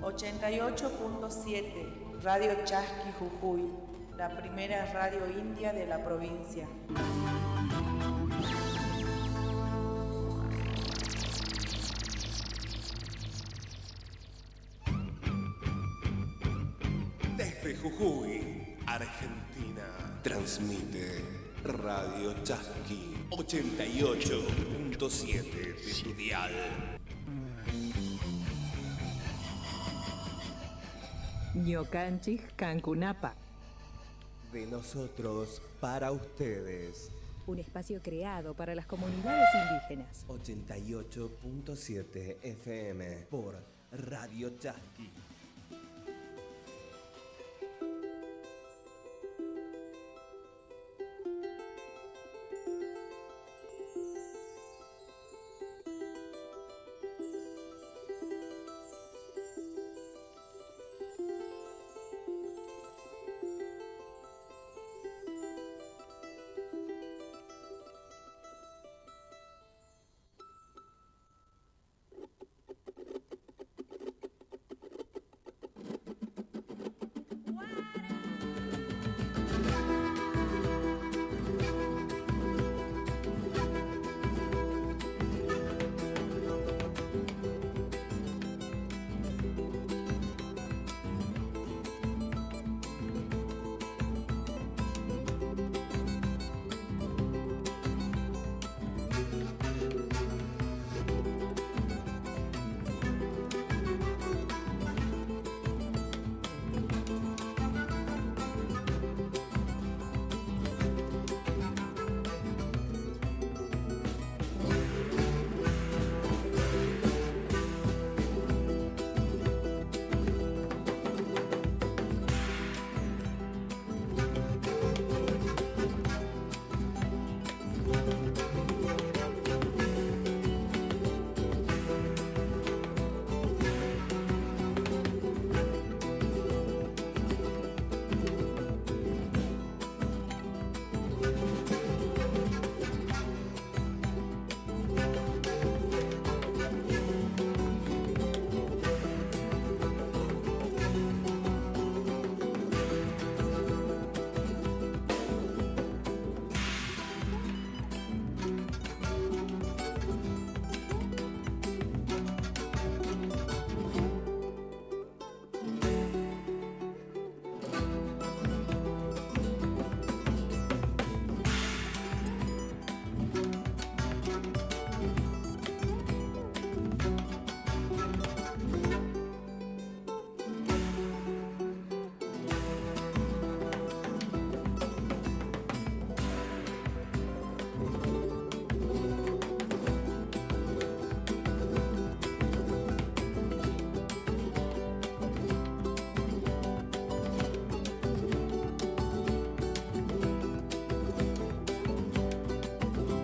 88.7, Radio Chasqui Jujuy, la primera radio india de la provincia. Desde Jujuy, Argentina, transmite Radio Chasqui 88.7 de su dial. Ñukanchik Cancunapa. De nosotros para ustedes. Un espacio creado para las comunidades indígenas. 88.7 FM por Radio Chasqui.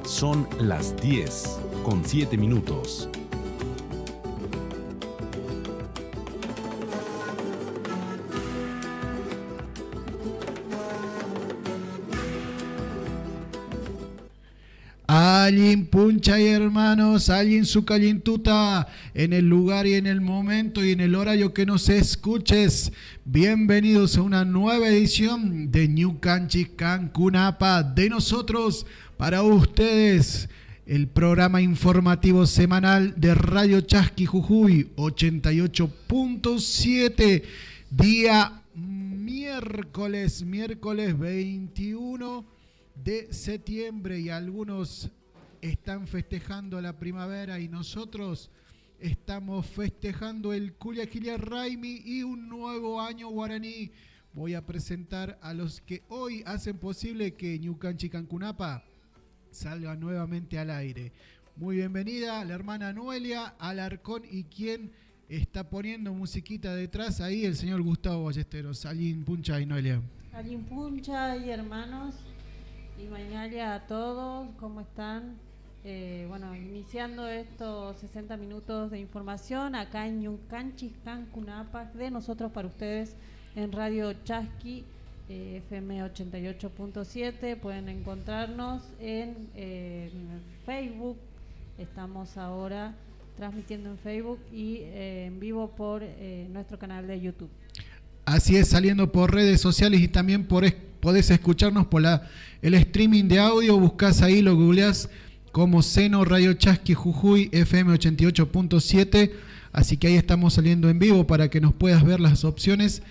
Son las 10:07. Allin puncha y hermanos, allin su calintuta, en el lugar y en el momento y en el horario que nos escuches. Bienvenidos a una nueva edición de Ñukanchik Cancunapa, de nosotros para ustedes, el programa informativo semanal de Radio Chasqui Jujuy 88.7, día miércoles 21 de septiembre, y algunos están festejando la primavera y nosotros estamos festejando el Kuliakilia Raimi y un nuevo año guaraní. Voy a presentar a los que hoy hacen posible que Ñukanchik Cancunapa salga nuevamente al aire. Muy bienvenida la hermana Noelia Alarcón, y quien está poniendo musiquita detrás ahí, el señor Gustavo Ballesteros. Allin puncha y Noelia. Allin puncha y hermanos y mañana a todos, ¿cómo están? Bueno, iniciando estos 60 minutos de información acá en Ñukanchik Cancunapa, de nosotros para ustedes en Radio Chasqui FM 88.7. Pueden encontrarnos en Facebook. Estamos ahora transmitiendo en Facebook y en vivo por nuestro canal de YouTube. Así es, saliendo por redes sociales y también podés escucharnos por el streaming de audio. Buscás ahí, lo googleás como Seno Radio Chasqui Jujuy FM 88.7. Así que ahí estamos saliendo en vivo para que nos puedas ver las opciones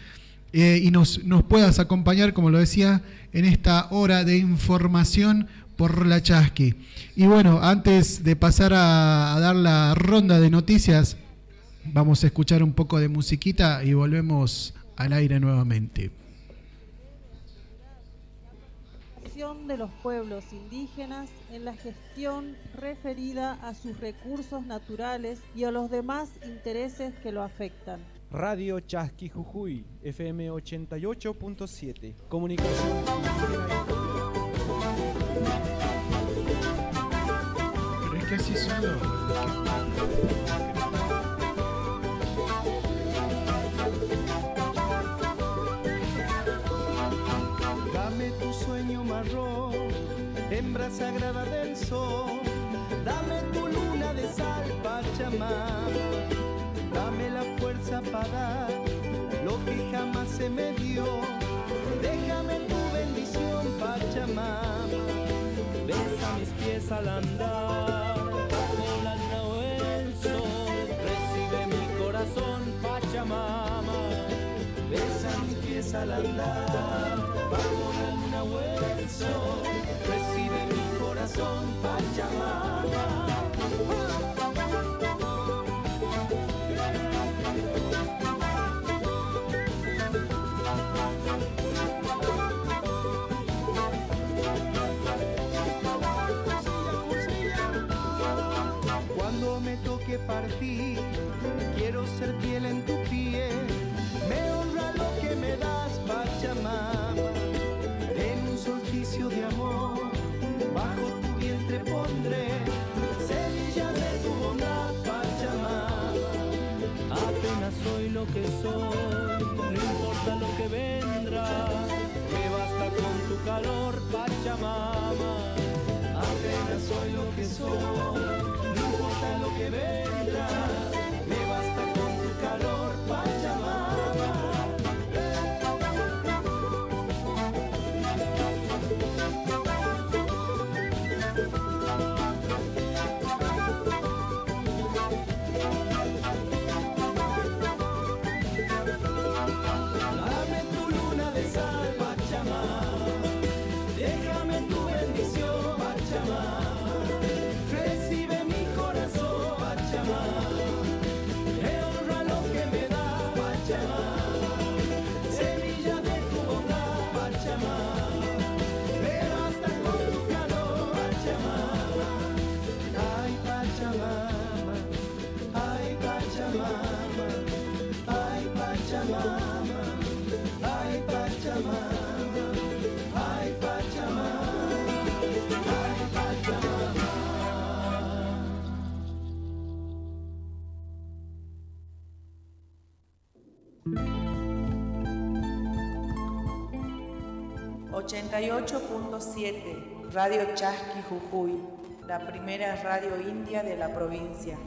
y nos puedas acompañar, como lo decía, en esta hora de información por la Chasqui. Y bueno, antes de pasar a dar la ronda de noticias, vamos a escuchar un poco de musiquita y volvemos al aire nuevamente. De los pueblos indígenas en la gestión referida a sus recursos naturales y a los demás intereses que lo afectan. Radio Chasqui Jujuy, FM 88.7. Comunicación. Pero es que así solo. Dame tu sueño marrón, hembra sagrada del sol. Dame tu luna de sal, Pachamama. Dame la fuerza para dar lo que jamás se me dio. Déjame tu bendición, Pachamama. Besa mis pies al andar, bajo la luna o el sol. Recibe mi corazón, Pachamama. Besa mis pies al andar, bajo la luna o el sol. Recibe mi corazón, Pachamama. Cuando me toque partir, quiero ser piel en tu piel. Me honra lo que me das, Pachamama. En un solsticio de amor, bajo tu vientre pondré semillas de tu bondad, Pachamama. Apenas soy lo que soy, no importa lo que vendrá. Me basta con tu calor, Pachamama. Apenas soy lo que soy, no importa lo que vendrá. Me basta con tu calor, Pachamama. Dame tu luna de sal, Pachamama. Déjame tu bendición, Pachamama. Recibe mi corazón, Pachamama. Me honra lo que me da, Pachamama. Semilla de tu bondad, Pachamama. Me basta con tu calor, Pachamama. Ay, Pachamama. Ay, Pachamama. Ay, Pachamama. Ay, Pachamama. Ay, Pachamama. Ay, Pachamama. 88.7 Radio Chasqui Jujuy, la primera radio india de la provincia.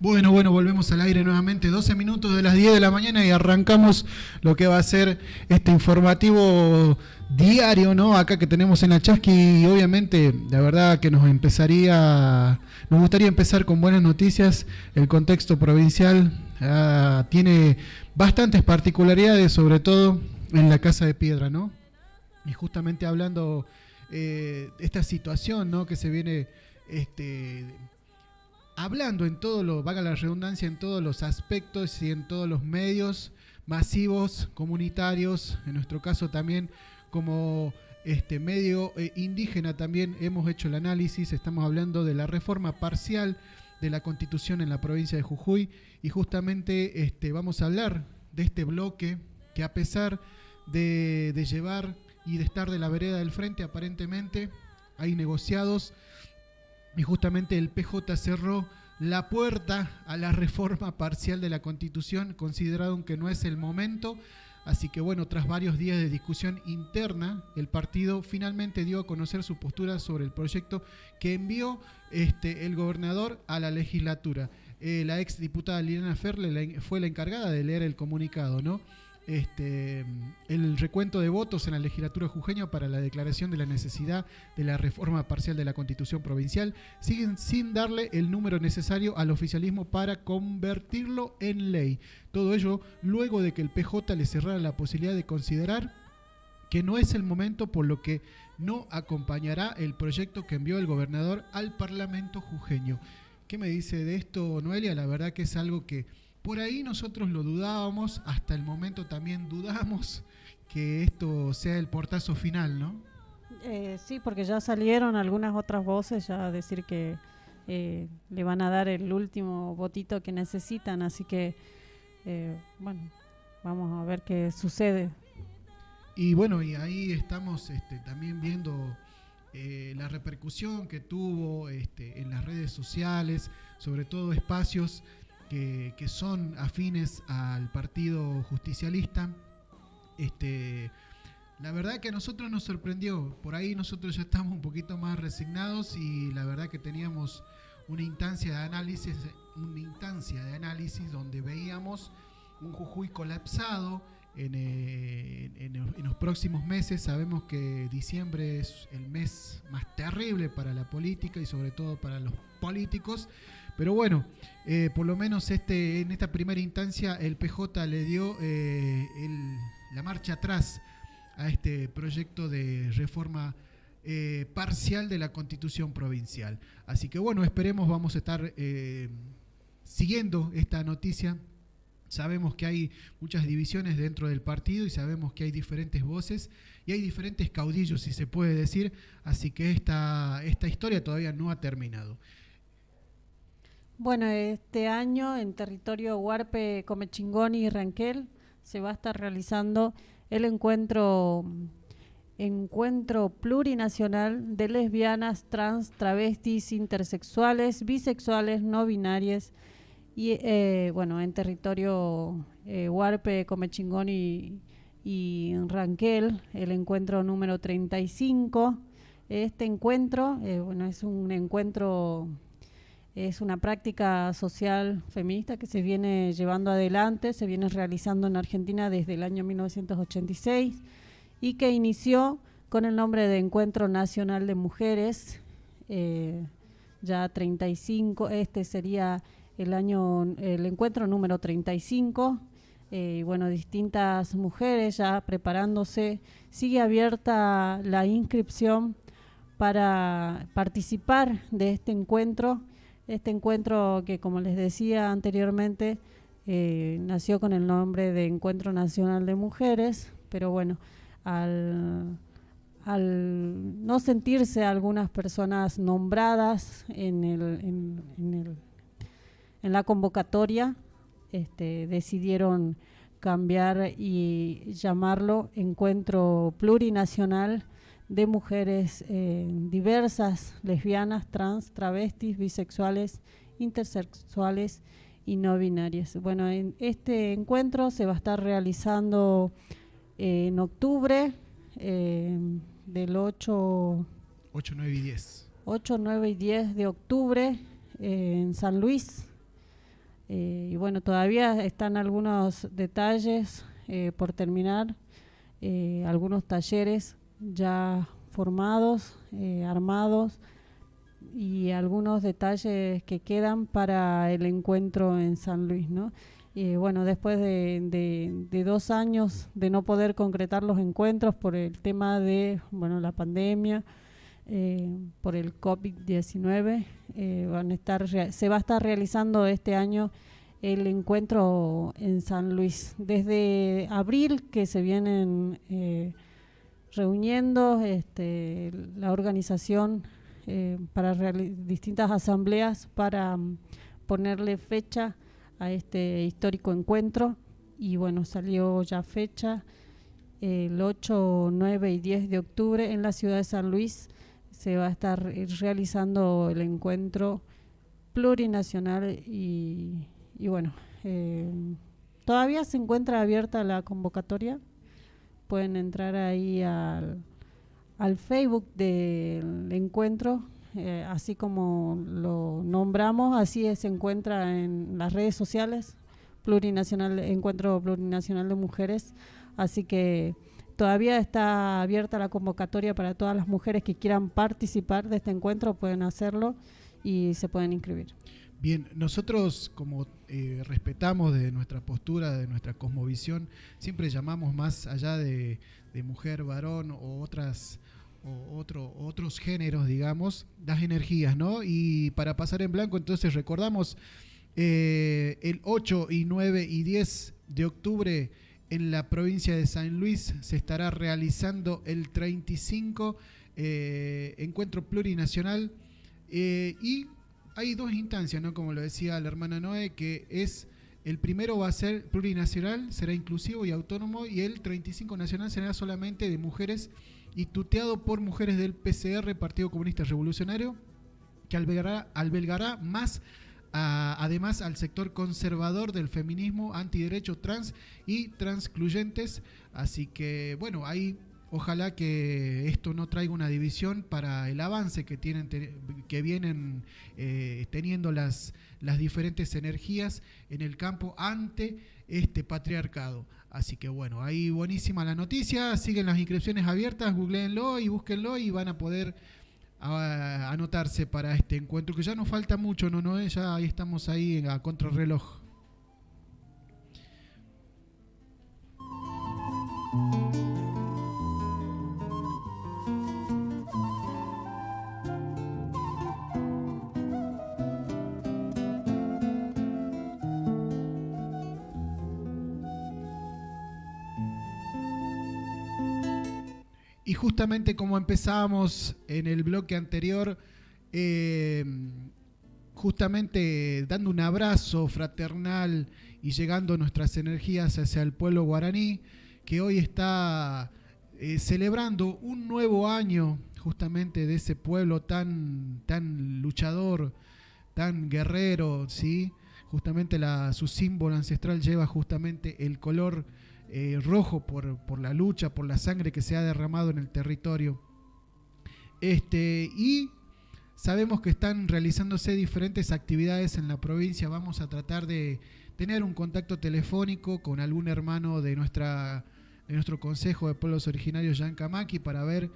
Bueno, volvemos al aire nuevamente, 12 minutos de las 10 de la mañana y arrancamos lo que va a ser este informativo diario, ¿no? Acá que tenemos en la Chasqui y obviamente, la verdad que nos gustaría empezar con buenas noticias. El contexto provincial tiene bastantes particularidades, sobre todo en la Casa de Piedra, ¿no? Y justamente hablando esta situación, ¿no? Que se viene hablando en valga la redundancia, en todos los aspectos y en todos los medios masivos, comunitarios, en nuestro caso también como medio indígena también hemos hecho el análisis. Estamos hablando de la reforma parcial de la Constitución en la provincia de Jujuy y justamente vamos a hablar de este bloque que, a pesar de llevar y de estar de la vereda del frente, aparentemente hay negociados y justamente el PJ cerró la puerta a la reforma parcial de la Constitución. Consideraron que no es el momento. Así que bueno, tras varios días de discusión interna, el partido finalmente dio a conocer su postura sobre el proyecto que envió el gobernador a la legislatura. La ex diputada Liliana Ferle fue la encargada de leer el comunicado, ¿no? El recuento de votos en la legislatura jujeña para la declaración de la necesidad de la reforma parcial de la Constitución provincial siguen sin darle el número necesario al oficialismo para convertirlo en ley. Todo ello luego de que el PJ le cerrara la posibilidad de considerar que no es el momento, por lo que no acompañará el proyecto que envió el gobernador al Parlamento jujeño. ¿Qué me dice de esto, Noelia? La verdad que es algo que por ahí nosotros lo dudábamos, hasta el momento también dudamos que esto sea el portazo final, ¿no? Sí, porque ya salieron algunas otras voces ya a decir que le van a dar el último votito que necesitan, así que, bueno, vamos a ver qué sucede. Y bueno, y ahí estamos también viendo la repercusión que tuvo en las redes sociales, sobre todo espacios que son afines al partido justicialista. La verdad que a nosotros nos sorprendió. Por ahí nosotros ya estamos un poquito más resignados y la verdad que teníamos una instancia de análisis donde veíamos un Jujuy colapsado en los próximos meses. Sabemos que diciembre es el mes más terrible para la política y sobre todo para los políticos. Pero bueno, por lo menos en esta primera instancia el PJ le dio la marcha atrás a este proyecto de reforma parcial de la Constitución provincial. Así que bueno, esperemos, vamos a estar siguiendo esta noticia. Sabemos que hay muchas divisiones dentro del partido y sabemos que hay diferentes voces y hay diferentes caudillos, si se puede decir. Así que esta historia todavía no ha terminado. Bueno, este año en territorio Huarpe, Comechingoni y Ranquel se va a estar realizando el encuentro plurinacional de lesbianas, trans, travestis, intersexuales, bisexuales, no binarias. Y bueno, en territorio Huarpe, Comechingoni y Ranquel, el encuentro número 35. Este encuentro, bueno, es un encuentro... Es una práctica social feminista que se viene llevando adelante, se viene realizando en Argentina desde el año 1986 y que inició con el nombre de Encuentro Nacional de Mujeres, ya 35, este sería el encuentro número 35, y bueno, distintas mujeres ya preparándose, sigue abierta la inscripción para participar de este encuentro que, como les decía anteriormente, nació con el nombre de Encuentro Nacional de Mujeres, pero bueno, al no sentirse algunas personas nombradas en la convocatoria, decidieron cambiar y llamarlo Encuentro Plurinacional de Mujeres diversas, lesbianas, trans, travestis, bisexuales, intersexuales y no binarias. Bueno, en este encuentro se va a estar realizando en octubre del 8, 9 y 10. 8, 9 y 10 de octubre en San Luis. Y bueno, todavía están algunos detalles por terminar, algunos talleres ya formados, armados, y algunos detalles que quedan para el encuentro en San Luis, ¿no? Bueno, después de 2 años de no poder concretar los encuentros por el tema de, bueno, la pandemia, por el COVID-19, se va a estar realizando este año el encuentro en San Luis. Desde abril que se vienen reuniendo la organización para distintas asambleas para ponerle fecha a este histórico encuentro, y bueno, salió ya fecha el 8, 9 y 10 de octubre en la ciudad de San Luis. Se va a estar realizando el encuentro plurinacional y bueno, todavía se encuentra abierta la convocatoria. Pueden entrar ahí al Facebook del encuentro, así como lo nombramos, así se encuentra en las redes sociales, Encuentro Plurinacional de Mujeres, así que todavía está abierta la convocatoria para todas las mujeres que quieran participar de este encuentro, pueden hacerlo y se pueden inscribir. Bien, nosotros como respetamos de nuestra postura, de nuestra cosmovisión, siempre llamamos más allá de mujer, varón o otros géneros, digamos, las energías, ¿no? Y para pasar en blanco, entonces recordamos el 8 y 9 y 10 de octubre en la provincia de San Luis se estará realizando el 35 Encuentro Plurinacional y hay dos instancias, ¿no? Como lo decía la hermana Noé, que es el primero va a ser plurinacional, será inclusivo y autónomo, y el 35 nacional será solamente de mujeres y tuteado por mujeres del PCR, Partido Comunista Revolucionario, que albergará más además al sector conservador del feminismo, antiderecho, trans y transcluyentes. Así que bueno, ahí ojalá que esto no traiga una división para el avance que vienen teniendo las diferentes energías en el campo ante este patriarcado. Así que bueno, ahí buenísima la noticia, siguen las inscripciones abiertas, googleenlo y búsquenlo y van a poder anotarse para este encuentro, que ya nos falta mucho, ¿no? Ya ahí estamos ahí a contrarreloj. Y justamente como empezábamos en el bloque anterior, justamente dando un abrazo fraternal y llegando nuestras energías hacia el pueblo guaraní, que hoy está celebrando un nuevo año justamente de ese pueblo tan luchador, tan guerrero, ¿sí? Justamente su símbolo ancestral lleva justamente el color rojo por la lucha, por la sangre que se ha derramado en el territorio. Y sabemos que están realizándose diferentes actividades en la provincia. Vamos a tratar de tener un contacto telefónico con algún hermano de nuestro Consejo de Pueblos Originarios Yancamaki para ver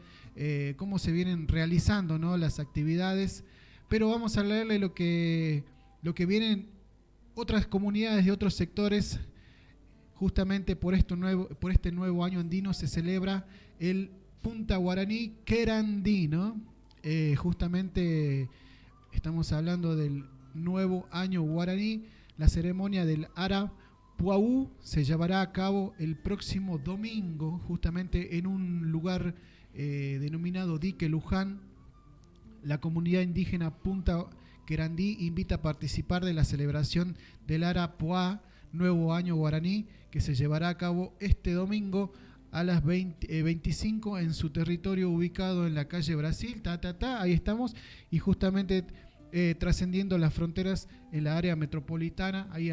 cómo se vienen realizando, ¿no?, las actividades. Pero vamos a leerle lo que vienen otras comunidades de otros sectores. Justamente por este nuevo año andino se celebra el Punta Guaraní Querandí, ¿no? Justamente estamos hablando del nuevo año guaraní. La ceremonia del Ara Puaú se llevará a cabo el próximo domingo, justamente en un lugar denominado Dique Luján. La comunidad indígena Punta Querandí invita a participar de la celebración del Ara Puá, Nuevo Año Guaraní, que se llevará a cabo este domingo a las 25 en su territorio ubicado en la calle Brasil, ahí estamos, y justamente trascendiendo las fronteras en la área metropolitana, ahí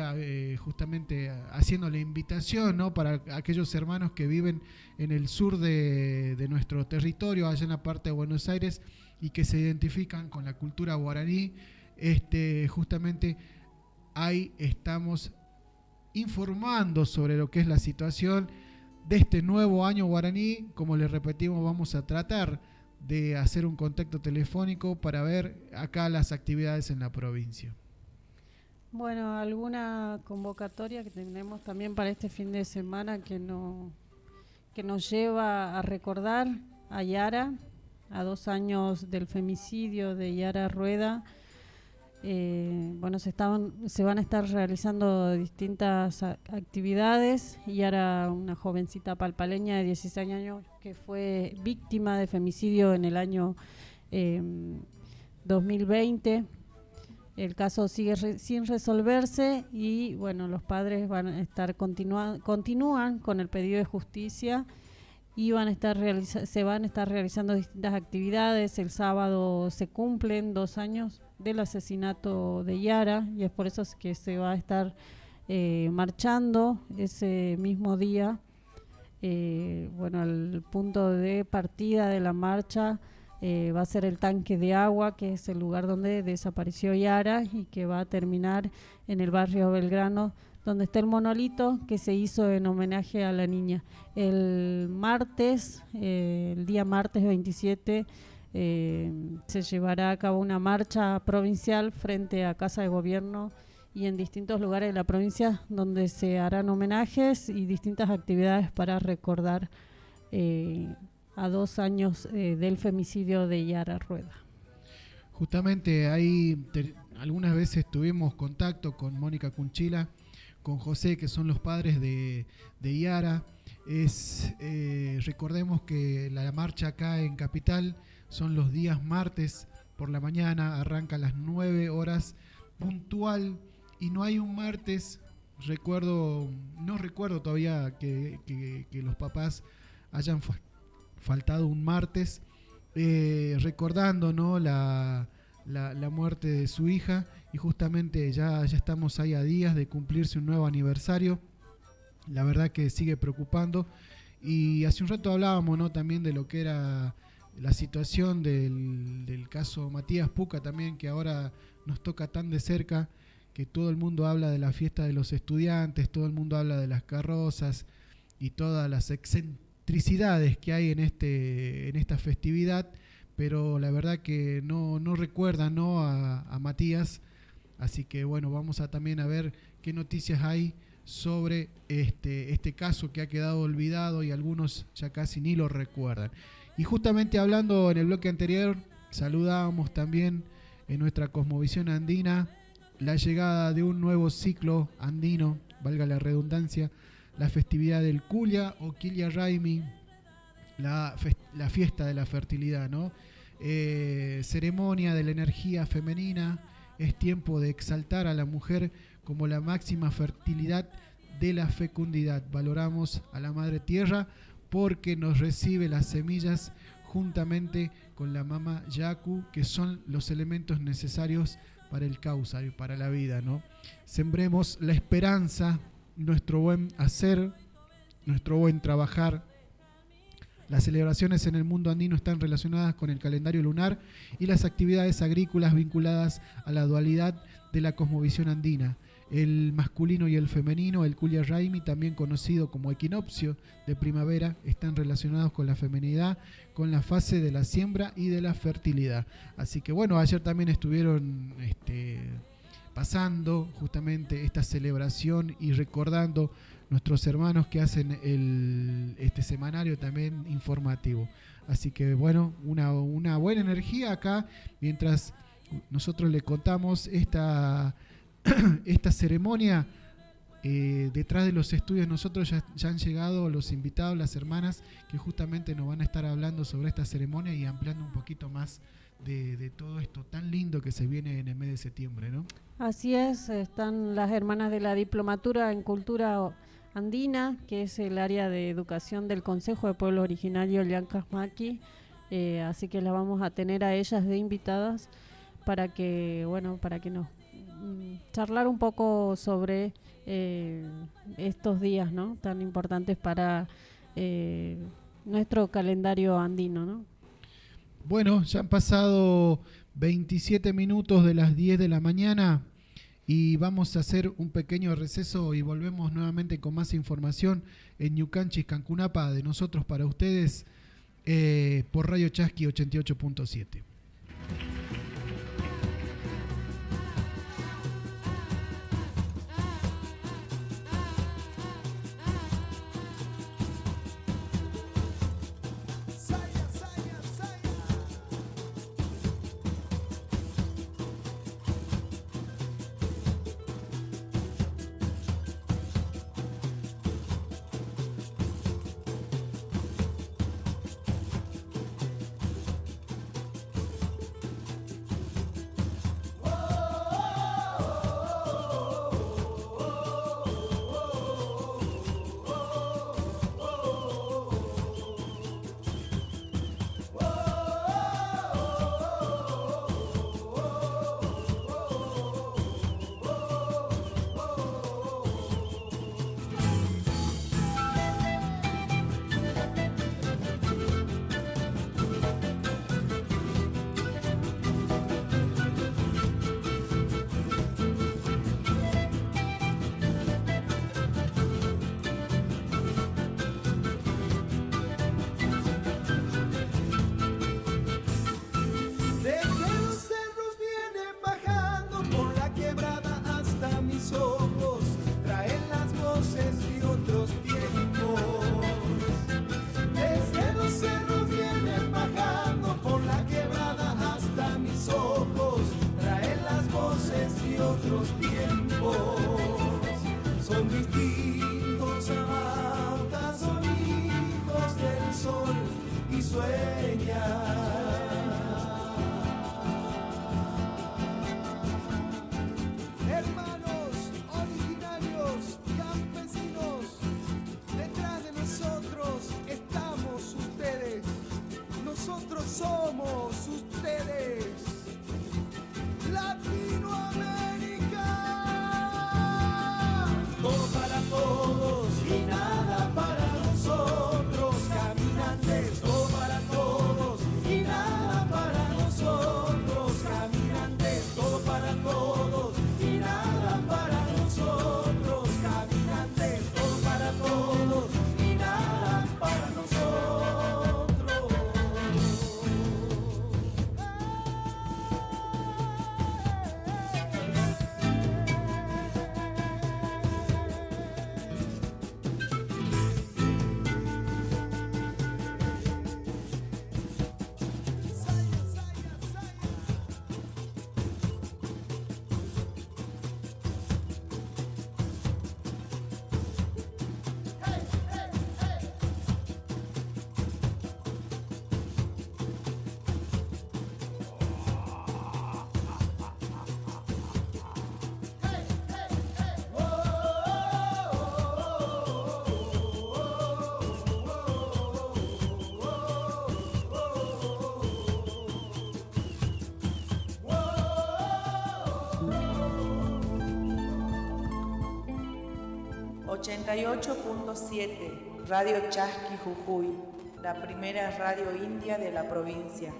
justamente haciendo la invitación, ¿no?, para aquellos hermanos que viven en el sur de nuestro territorio, allá en la parte de Buenos Aires, y que se identifican con la cultura guaraní. Justamente ahí estamos informando sobre lo que es la situación de este nuevo año guaraní. Como les repetimos, vamos a tratar de hacer un contacto telefónico para ver acá las actividades en la provincia. Bueno, alguna convocatoria que tenemos también para este fin de semana que nos lleva a recordar a Yara, a 2 años del femicidio de Yara Rueda. Bueno, se van a estar realizando distintas actividades. Yara, una jovencita palpaleña de 16 años que fue víctima de femicidio en el año 2020. El caso sigue sin resolverse y bueno, los padres van a estar continúan con el pedido de justicia y se van a estar realizando distintas actividades. El sábado se cumplen 2 años del asesinato de Yara, y es por eso que se va a estar marchando ese mismo día. Bueno, el punto de partida de la marcha va a ser el tanque de agua, que es el lugar donde desapareció Yara, y que va a terminar en el barrio Belgrano, donde está el monolito que se hizo en homenaje a la niña. El martes, el día martes 27, se llevará a cabo una marcha provincial frente a Casa de Gobierno y en distintos lugares de la provincia, donde se harán homenajes y distintas actividades para recordar a 2 años del femicidio de Yara Rueda. Justamente ahí algunas veces tuvimos contacto con Mónica Cunchila, con José, que son los padres de Yara. Recordemos que la marcha acá en Capital son los días martes por la mañana, arranca a las 9 horas puntual, y no hay un martes, no recuerdo todavía que los papás hayan faltado un martes, recordando, ¿no?, la muerte de su hija, y justamente ya estamos ahí a días de cumplirse un nuevo aniversario. La verdad que sigue preocupando, y hace un rato hablábamos, ¿no?, también de lo que era la situación del caso Matías Puca también, que ahora nos toca tan de cerca, que todo el mundo habla de la fiesta de los estudiantes, todo el mundo habla de las carrozas y todas las excentricidades que hay en esta festividad, pero la verdad que no recuerdan, ¿no?, a Matías. Así que bueno, vamos a también a ver qué noticias hay sobre este caso que ha quedado olvidado y algunos ya casi ni lo recuerdan. Y justamente hablando en el bloque anterior, saludábamos también en nuestra Cosmovisión Andina la llegada de un nuevo ciclo andino, valga la redundancia, la festividad del Kulia o Kilya Raimi, la fiesta de la fertilidad, ¿no? Ceremonia de la energía femenina. Es tiempo de exaltar a la mujer como la máxima fertilidad de la fecundidad. Valoramos a la Madre Tierra porque nos recibe las semillas juntamente con la Mama Yaku, que son los elementos necesarios para el causa y para la vida, ¿no? Sembremos la esperanza, nuestro buen hacer, nuestro buen trabajar. Las celebraciones en el mundo andino están relacionadas con el calendario lunar y las actividades agrícolas vinculadas a la dualidad de la cosmovisión andina. El masculino y el femenino, el Kulia Raimi, también conocido como equinoccio de primavera, están relacionados con la feminidad, con la fase de la siembra y de la fertilidad. Así que bueno, ayer también estuvieron pasando justamente esta celebración y recordando nuestros hermanos que hacen este semanario también informativo. Así que bueno, una buena energía acá, mientras nosotros le contamos esta ceremonia. Detrás de los estudios nosotros ya han llegado los invitados, las hermanas, que justamente nos van a estar hablando sobre esta ceremonia y ampliando un poquito más de todo esto tan lindo que se viene en el mes de septiembre, ¿no? Así es, están las hermanas de la Diplomatura en Cultura Andina, que es el área de educación del Consejo de Pueblo Originario Llancas-Maqui, así que las vamos a tener a ellas de invitadas para que nos charlar un poco sobre estos días, ¿no?, tan importantes para nuestro calendario andino, ¿no? Bueno, ya han pasado 27 minutos de las 10 de la mañana y vamos a hacer un pequeño receso y volvemos nuevamente con más información en Ñucanchis, Cancunapa, de nosotros para ustedes, por Radio Chasqui 88.7. y sueña. Hermanos originarios, campesinos, detrás de nosotros estamos ustedes. Nosotros somos ustedes. Latinoamérica. Todo para todos y nada para nosotros, caminantes. Todo para todos y nada para nosotros, caminantes. Todo para todos y nada para nosotros, caminantes. Todo para todos y nada para nosotros. ...88.7 Radio Chasqui Jujuy, la primera radio india de la provincia.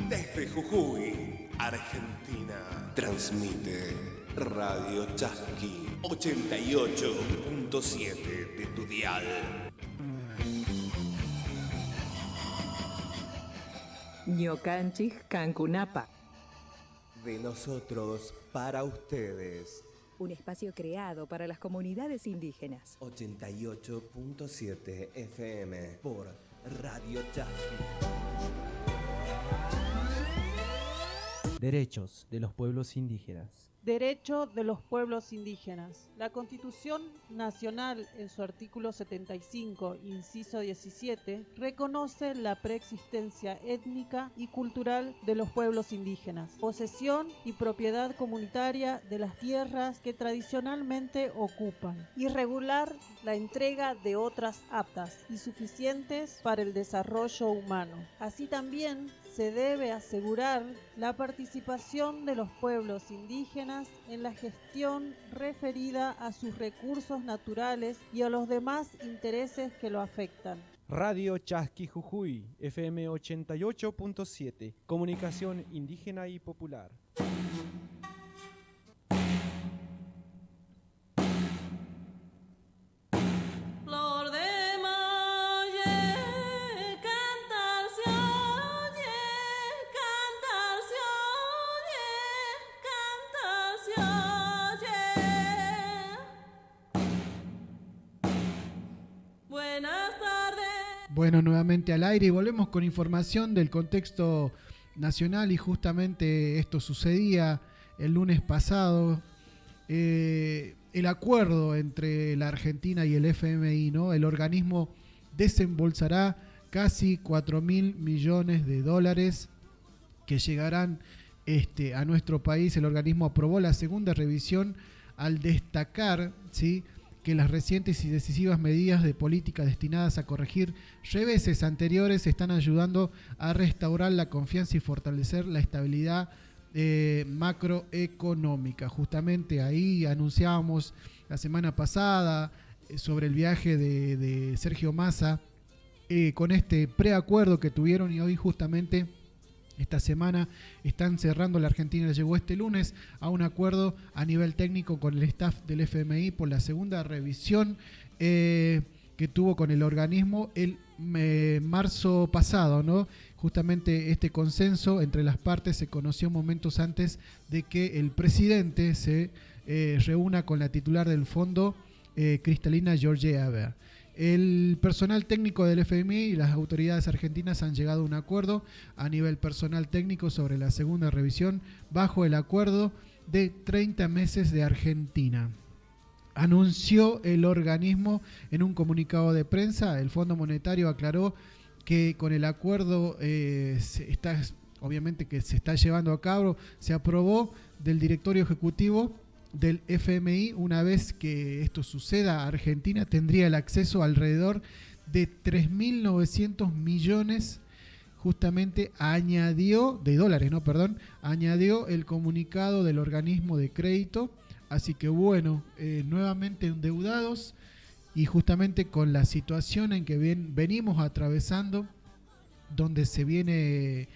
Desde Jujuy, Argentina, transmite Radio Chasqui 88.7 de tu dial. Ñocanchis Cancunapa. De nosotros para ustedes. Un espacio creado para las comunidades indígenas. 88.7 FM por Radio Chasqui. Derechos de los pueblos indígenas. Derecho de los pueblos indígenas. La Constitución Nacional, en su artículo 75, inciso 17, reconoce la preexistencia étnica y cultural de los pueblos indígenas, posesión y propiedad comunitaria de las tierras que tradicionalmente ocupan, y regular la entrega de otras aptas y suficientes para el desarrollo humano. Así también se debe asegurar la participación de los pueblos indígenas en la gestión referida a sus recursos naturales y a los demás intereses que lo afectan. Radio Chasqui Jujuy, FM 88.7, comunicación indígena y popular. Bueno, nuevamente al aire y volvemos con información del contexto nacional y justamente esto sucedía el lunes pasado. El acuerdo entre la Argentina y el FMI, ¿no? El organismo desembolsará casi 4.000 millones de dólares que llegarán a nuestro país. El organismo aprobó la segunda revisión al destacar, ¿sí?, que las recientes y decisivas medidas de política destinadas a corregir reveses anteriores están ayudando a restaurar la confianza y fortalecer la estabilidad macroeconómica. Justamente ahí anunciábamos la semana pasada sobre el viaje de Sergio Massa con este preacuerdo que tuvieron, y hoy justamente esta semana están cerrando. La Argentina llegó este lunes a un acuerdo a nivel técnico con el staff del FMI por la segunda revisión que tuvo con el organismo el marzo pasado, ¿no? Justamente este consenso entre las partes se conoció momentos antes de que el presidente se reúna con la titular del fondo, Cristalina Georgieva. El personal técnico del FMI y las autoridades argentinas han llegado a un acuerdo a nivel personal técnico sobre la segunda revisión bajo el acuerdo de 30 meses de Argentina. Anunció el organismo en un comunicado de prensa. El Fondo Monetario aclaró que con el acuerdo obviamente que se está llevando a cabo, se aprobó del directorio ejecutivo del FMI. Una vez que esto suceda, Argentina tendría el acceso a alrededor de 3.900 millones, justamente añadió el comunicado del organismo de crédito. Así que bueno, nuevamente endeudados, y justamente con la situación en que venimos atravesando, donde se viene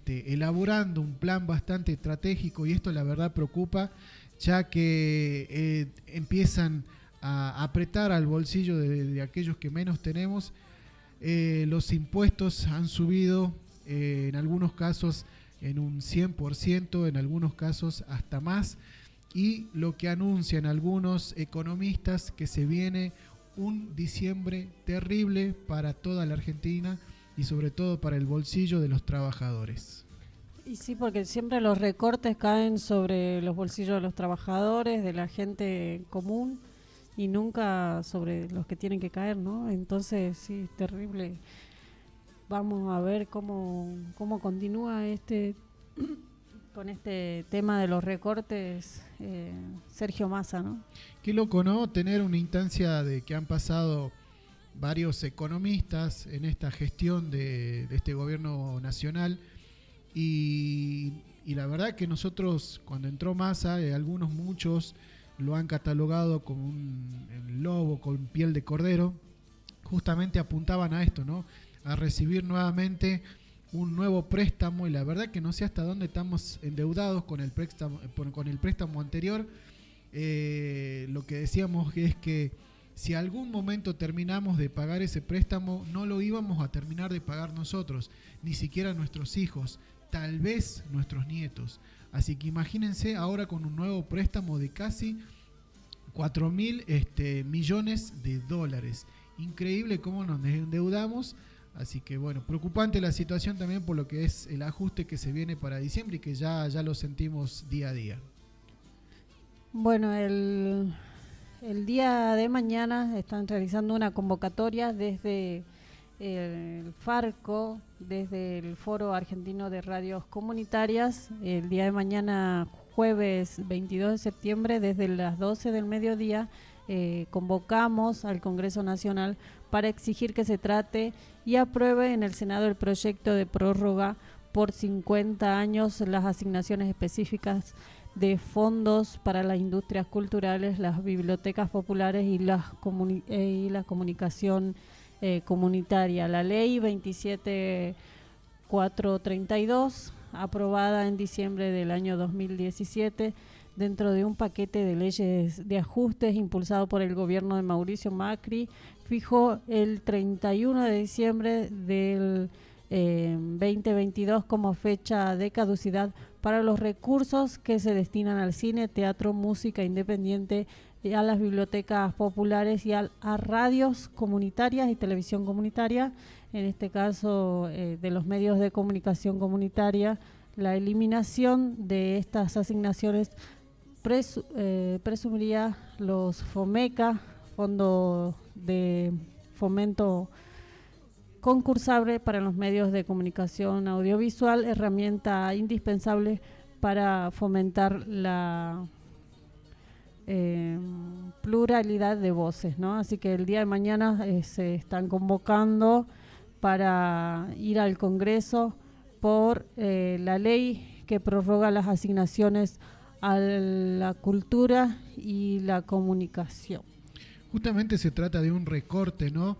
elaborando un plan bastante estratégico, y esto la verdad preocupa, ya que empiezan a apretar al bolsillo de aquellos que menos tenemos. Los impuestos han subido en algunos casos en un 100%, en algunos casos hasta más, y lo que anuncian algunos economistas, que se viene un diciembre terrible para toda la Argentina y sobre todo para el bolsillo de los trabajadores. Y sí, porque siempre los recortes caen sobre los bolsillos de los trabajadores, de la gente común, y nunca sobre los que tienen que caer, ¿no? Entonces, sí, es terrible. Vamos a ver cómo continúa con este tema de los recortes, Sergio Massa, ¿no? Qué loco, ¿no? Tener una instancia de que han pasado varios economistas en esta gestión de este gobierno nacional, y la verdad que nosotros, cuando entró Massa, muchos lo han catalogado como un lobo con piel de cordero. Justamente apuntaban a esto, ¿no? A recibir nuevamente un nuevo préstamo, y la verdad que no sé hasta dónde estamos endeudados con el préstamo anterior. Lo que decíamos es que si algún momento terminamos de pagar ese préstamo, no lo íbamos a terminar de pagar nosotros, ni siquiera nuestros hijos, tal vez nuestros nietos. Así que imagínense ahora con un nuevo préstamo de casi 4.000 millones de dólares. Increíble cómo nos endeudamos. Así que bueno, preocupante la situación también por lo que es el ajuste que se viene para diciembre, y que ya lo sentimos día a día. Bueno, el día de mañana están realizando una convocatoria desde el Farco, desde el Foro Argentino de Radios Comunitarias. El día de mañana, jueves 22 de septiembre, desde las 12 del mediodía, convocamos al Congreso Nacional para exigir que se trate y apruebe en el Senado el proyecto de prórroga por 50 años las asignaciones específicas de fondos para las industrias culturales, las bibliotecas populares y la comunicación comunitaria. La ley 27432, aprobada en diciembre del año 2017, dentro de un paquete de leyes de ajustes impulsado por el gobierno de Mauricio Macri, fijó el 31 de diciembre del 2022 como fecha de caducidad para los recursos que se destinan al cine, teatro, música independiente, a las bibliotecas populares y a radios comunitarias y televisión comunitaria. En este caso, de los medios de comunicación comunitaria, la eliminación de estas asignaciones presumiría los FOMECA, Fondo de Fomento Concursable para los Medios de Comunicación Audiovisual, herramienta indispensable para fomentar la pluralidad de voces, ¿no? Así que el día de mañana se están convocando para ir al Congreso por la ley que prorroga las asignaciones a la cultura y la comunicación. Justamente se trata de un recorte, ¿no?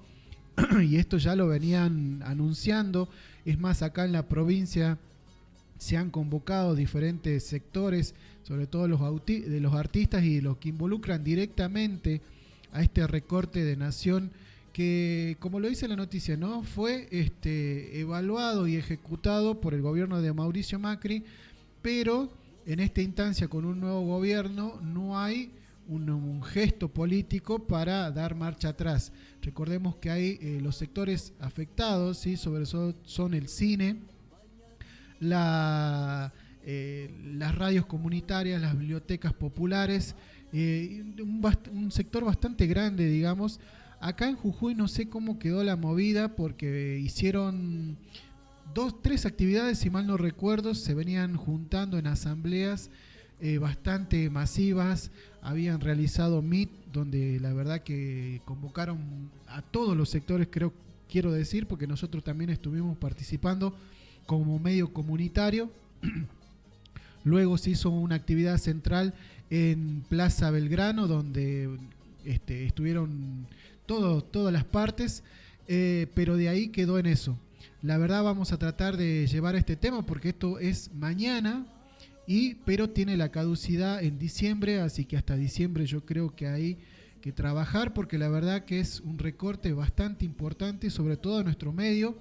Y esto ya lo venían anunciando. Es más, acá en la provincia se han convocado diferentes sectores, sobre todo de los artistas y los que involucran directamente a este recorte de nación, que, como lo dice la noticia, ¿no? Fue evaluado y ejecutado por el gobierno de Mauricio Macri, pero en esta instancia, con un nuevo gobierno, no hay un gesto político para dar marcha atrás. Recordemos que hay los sectores afectados, ¿sí? Sobre todo son el cine, las radios comunitarias, las bibliotecas populares, un sector bastante grande, digamos. Acá en Jujuy no sé cómo quedó la movida, porque hicieron 3 actividades, si mal no recuerdo, se venían juntando en asambleas bastante masivas, habían realizado meet, donde la verdad que convocaron a todos los sectores, quiero decir, porque nosotros también estuvimos participando como medio comunitario. Luego se hizo una actividad central en Plaza Belgrano, donde estuvieron todas las partes, pero de ahí quedó en eso. La verdad vamos a tratar de llevar este tema porque esto es mañana, pero tiene la caducidad en diciembre, así que hasta diciembre yo creo que hay que trabajar, porque la verdad que es un recorte bastante importante, sobre todo a nuestro medio,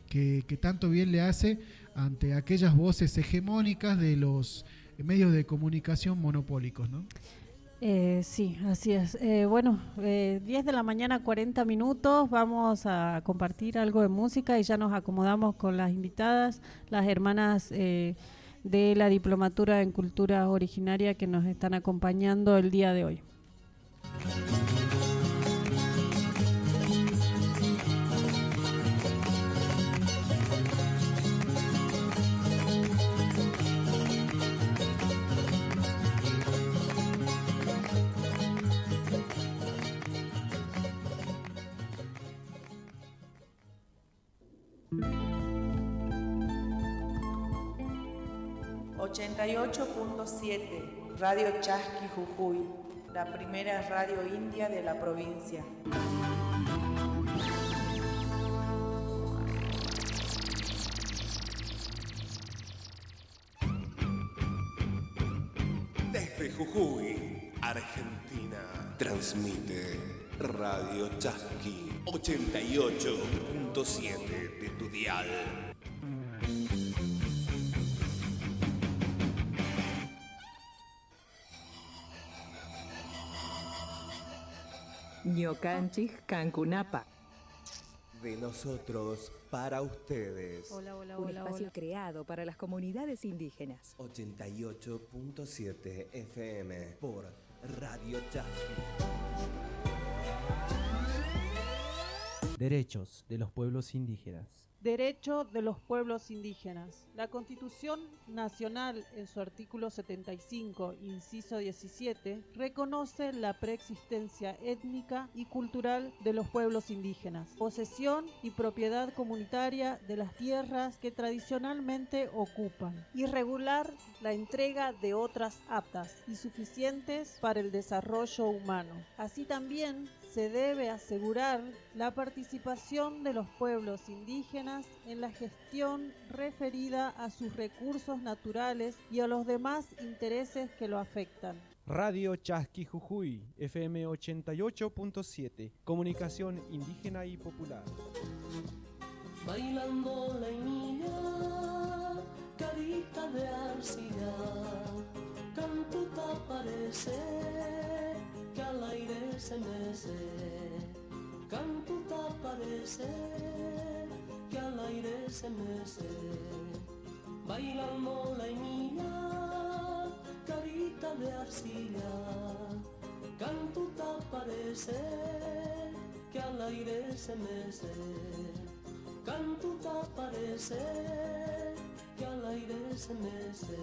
que tanto bien le hace ante aquellas voces hegemónicas de los medios de comunicación monopólicos, ¿no? Sí, así es. 10 de la mañana, 40 minutos. Vamos a compartir algo de música y ya nos acomodamos con las invitadas, las hermanas de la Diplomatura en Cultura Originaria que nos están acompañando el día de hoy. ...88.7 Radio Chasqui Jujuy, la primera radio india de la provincia. Desde Jujuy, Argentina, transmite Radio Chasqui 88.7 de tu dial. Ñocanchis Cancunapa. De nosotros para ustedes. Un espacio creado para las comunidades indígenas. 88.7 FM por Radio Chasqui. Derechos de los pueblos indígenas. Derecho de los pueblos indígenas. La Constitución Nacional, en su artículo 75, inciso 17, reconoce la preexistencia étnica y cultural de los pueblos indígenas, posesión y propiedad comunitaria de las tierras que tradicionalmente ocupan, y regular la entrega de otras aptas y suficientes para el desarrollo humano. Así también se debe asegurar la participación de los pueblos indígenas en la gestión referida a sus recursos naturales y a los demás intereses que lo afectan. Radio Chasqui Jujuy, FM 88.7, comunicación indígena y popular. Bailando la niña, carita de arcilla, cantuta parece que al aire se mece, cantuta parece que al aire se mece. Bailando la niña, carita de arcilla, cantuta parece que al aire se mece, cantuta parece que al aire se mece.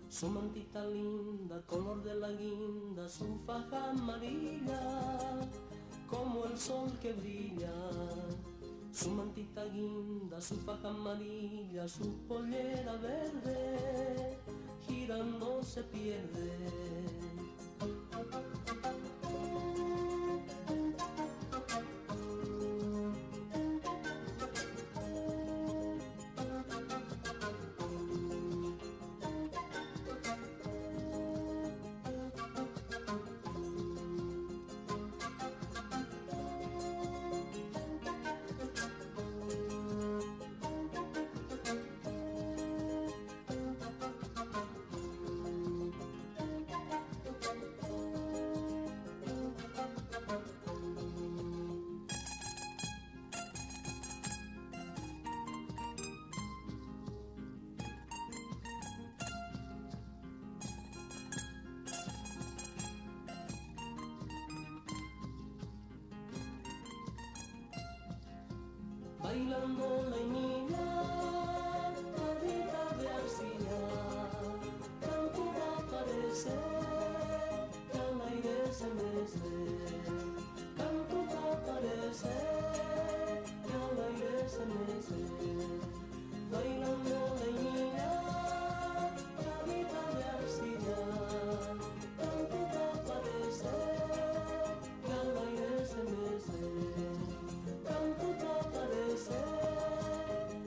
Su mantita linda, color de la guinda, su faja amarilla, como el sol que brilla. Su mantita guinda, su faja amarilla, su pollera verde, girando se pierde. bailando la niña, carita de arcilla, tanto aparece que al aire se mece, tanto aparece que al aire se mece, bailando la niña, carita de arcilla, tanto aparece que al aire se mece, tanto aparece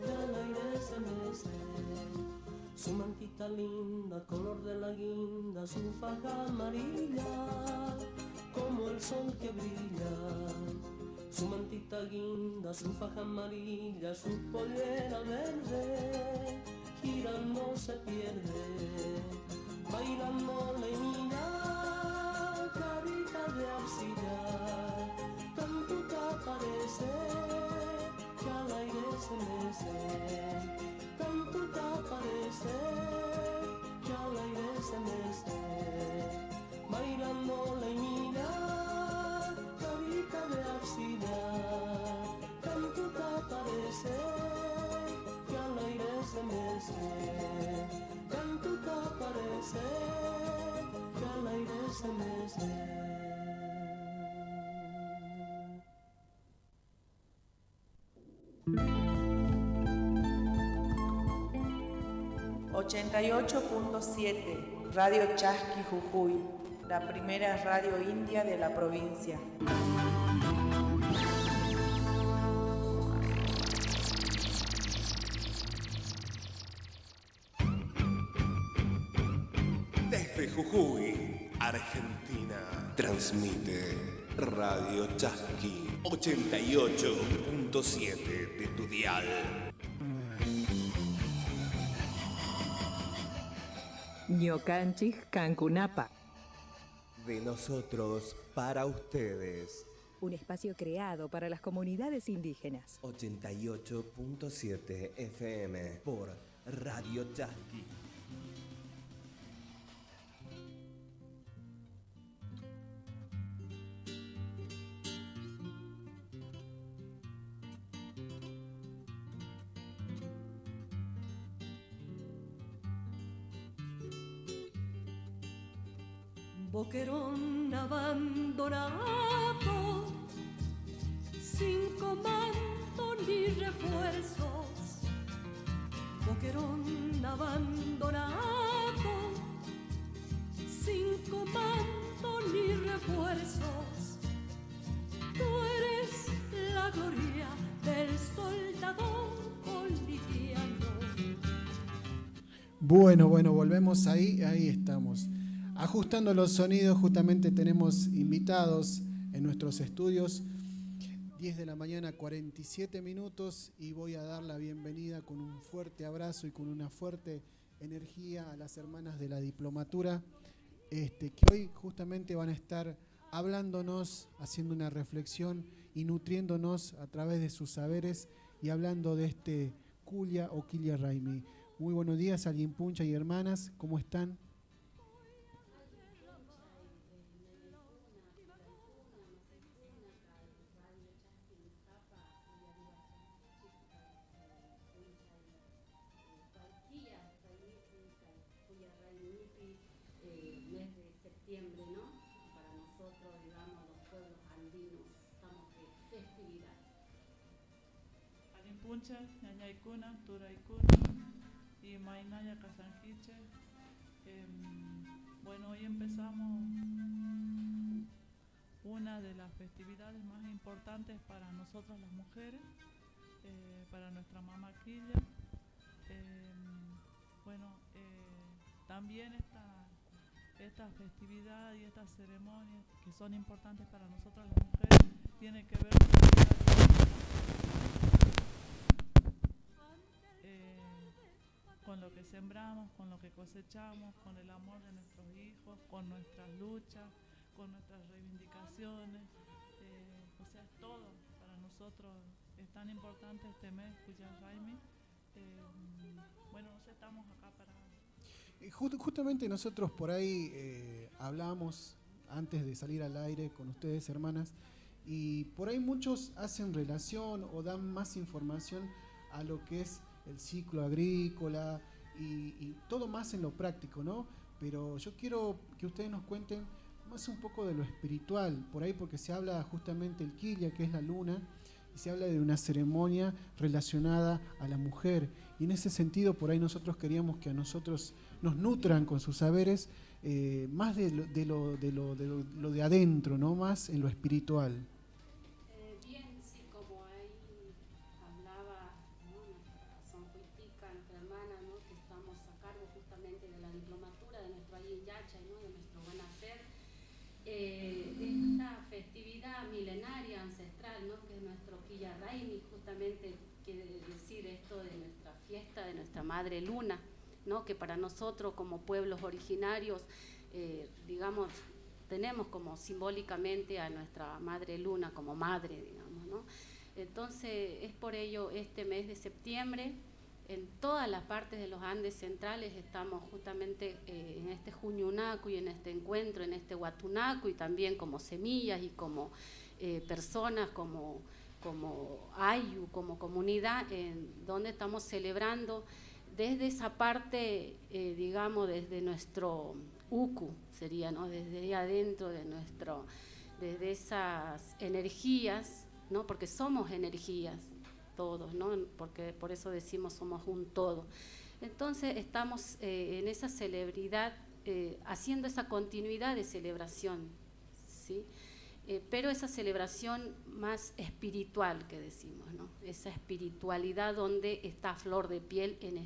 que al aire se mece. Su mantita linda, color de la guinda, su faja amarilla, como el sol que brilla. Su mantita guinda, su faja amarilla, su pollera verde, girando se pierde, bailando la niña, carita de arcilla, tanto te aparece que al aire se mece, tanto te aparece que al aire se mece, bailando la niña, carita de arcilla, tanto te aparece que al aire se mece, tanto te aparece que al aire se mece. 88.7 Radio Chasqui Jujuy, la primera radio india de la provincia. Desde Jujuy, Argentina, transmite Radio Chasqui 88.7 de tu dial. Ñocanchis Cancunapa. De nosotros para ustedes. Un espacio creado para las comunidades indígenas. 88.7 FM por Radio Chasqui. Boquerón abandonado, sin comando ni refuerzos. Boquerón abandonado, sin comando ni refuerzos. Tú eres la gloria del soldado boliviano. Bueno, volvemos ahí estamos. Ajustando los sonidos, justamente tenemos invitados en nuestros estudios. 10 de la mañana, 47 minutos, y voy a dar la bienvenida con un fuerte abrazo y con una fuerte energía a las hermanas de la diplomatura, que hoy justamente van a estar hablándonos, haciendo una reflexión y nutriéndonos a través de sus saberes y hablando de este Kulia o Quilla Raimi. Muy buenos días, Alguimpuncha y hermanas, ¿cómo están? Puncha, Ñañaykuna, Turaykuna y Mainaya Casanquiche. Bueno, hoy empezamos una de las festividades más importantes para nosotras las mujeres, para nuestra mamá Quilla. También esta festividad y estas ceremonias que son importantes para nosotras las mujeres tienen que ver con lo que sembramos, con lo que cosechamos, con el amor de nuestros hijos, con nuestras luchas, con nuestras reivindicaciones, o sea, es todo para nosotros. Es tan importante este mes, Quilla Raimi. Estamos acá para... Justamente nosotros por ahí hablamos antes de salir al aire con ustedes, hermanas, Y por ahí muchos hacen relación o dan más información a lo que es el ciclo agrícola y todo más en lo práctico, ¿no? Pero yo quiero que ustedes nos cuenten más un poco de lo espiritual, por ahí porque se habla justamente el quilla, que es la luna, y se habla de una ceremonia relacionada a la mujer. Y en ese sentido, por ahí nosotros queríamos que a nosotros nos nutran con sus saberes más de lo de adentro, ¿no? Más en lo espiritual. Bien, sí, como ahí hablaba, ¿no? Nuestra Son Juitica, nuestra hermana, ¿no? Que estamos a cargo justamente de la diplomatura de nuestro Ayin Yachay, ¿no? De nuestro buen hacer. Esta festividad milenaria, ancestral, ¿no? Que es nuestro Quilla Raimi, justamente quiere decir esto de nuestra fiesta, de nuestra Madre Luna, ¿no? Que para nosotros como pueblos originarios, digamos, tenemos como simbólicamente a nuestra Madre Luna como madre, digamos, ¿no? Entonces es por ello este mes de septiembre, en todas las partes de los Andes centrales estamos justamente en este Juñunacu y en este encuentro, en este Huatunacu, y también como semillas y como personas, como Ayu, como comunidad, en donde estamos celebrando desde esa parte, digamos, desde nuestro Uku, sería, ¿no? Desde ahí adentro de desde esas energías, ¿no? Porque somos energías todos, ¿no? Porque por eso decimos somos un todo. Entonces estamos en esa celebridad, haciendo esa continuidad de celebración, ¿sí? Pero esa celebración más espiritual que decimos, ¿no? Esa espiritualidad donde está a flor de piel en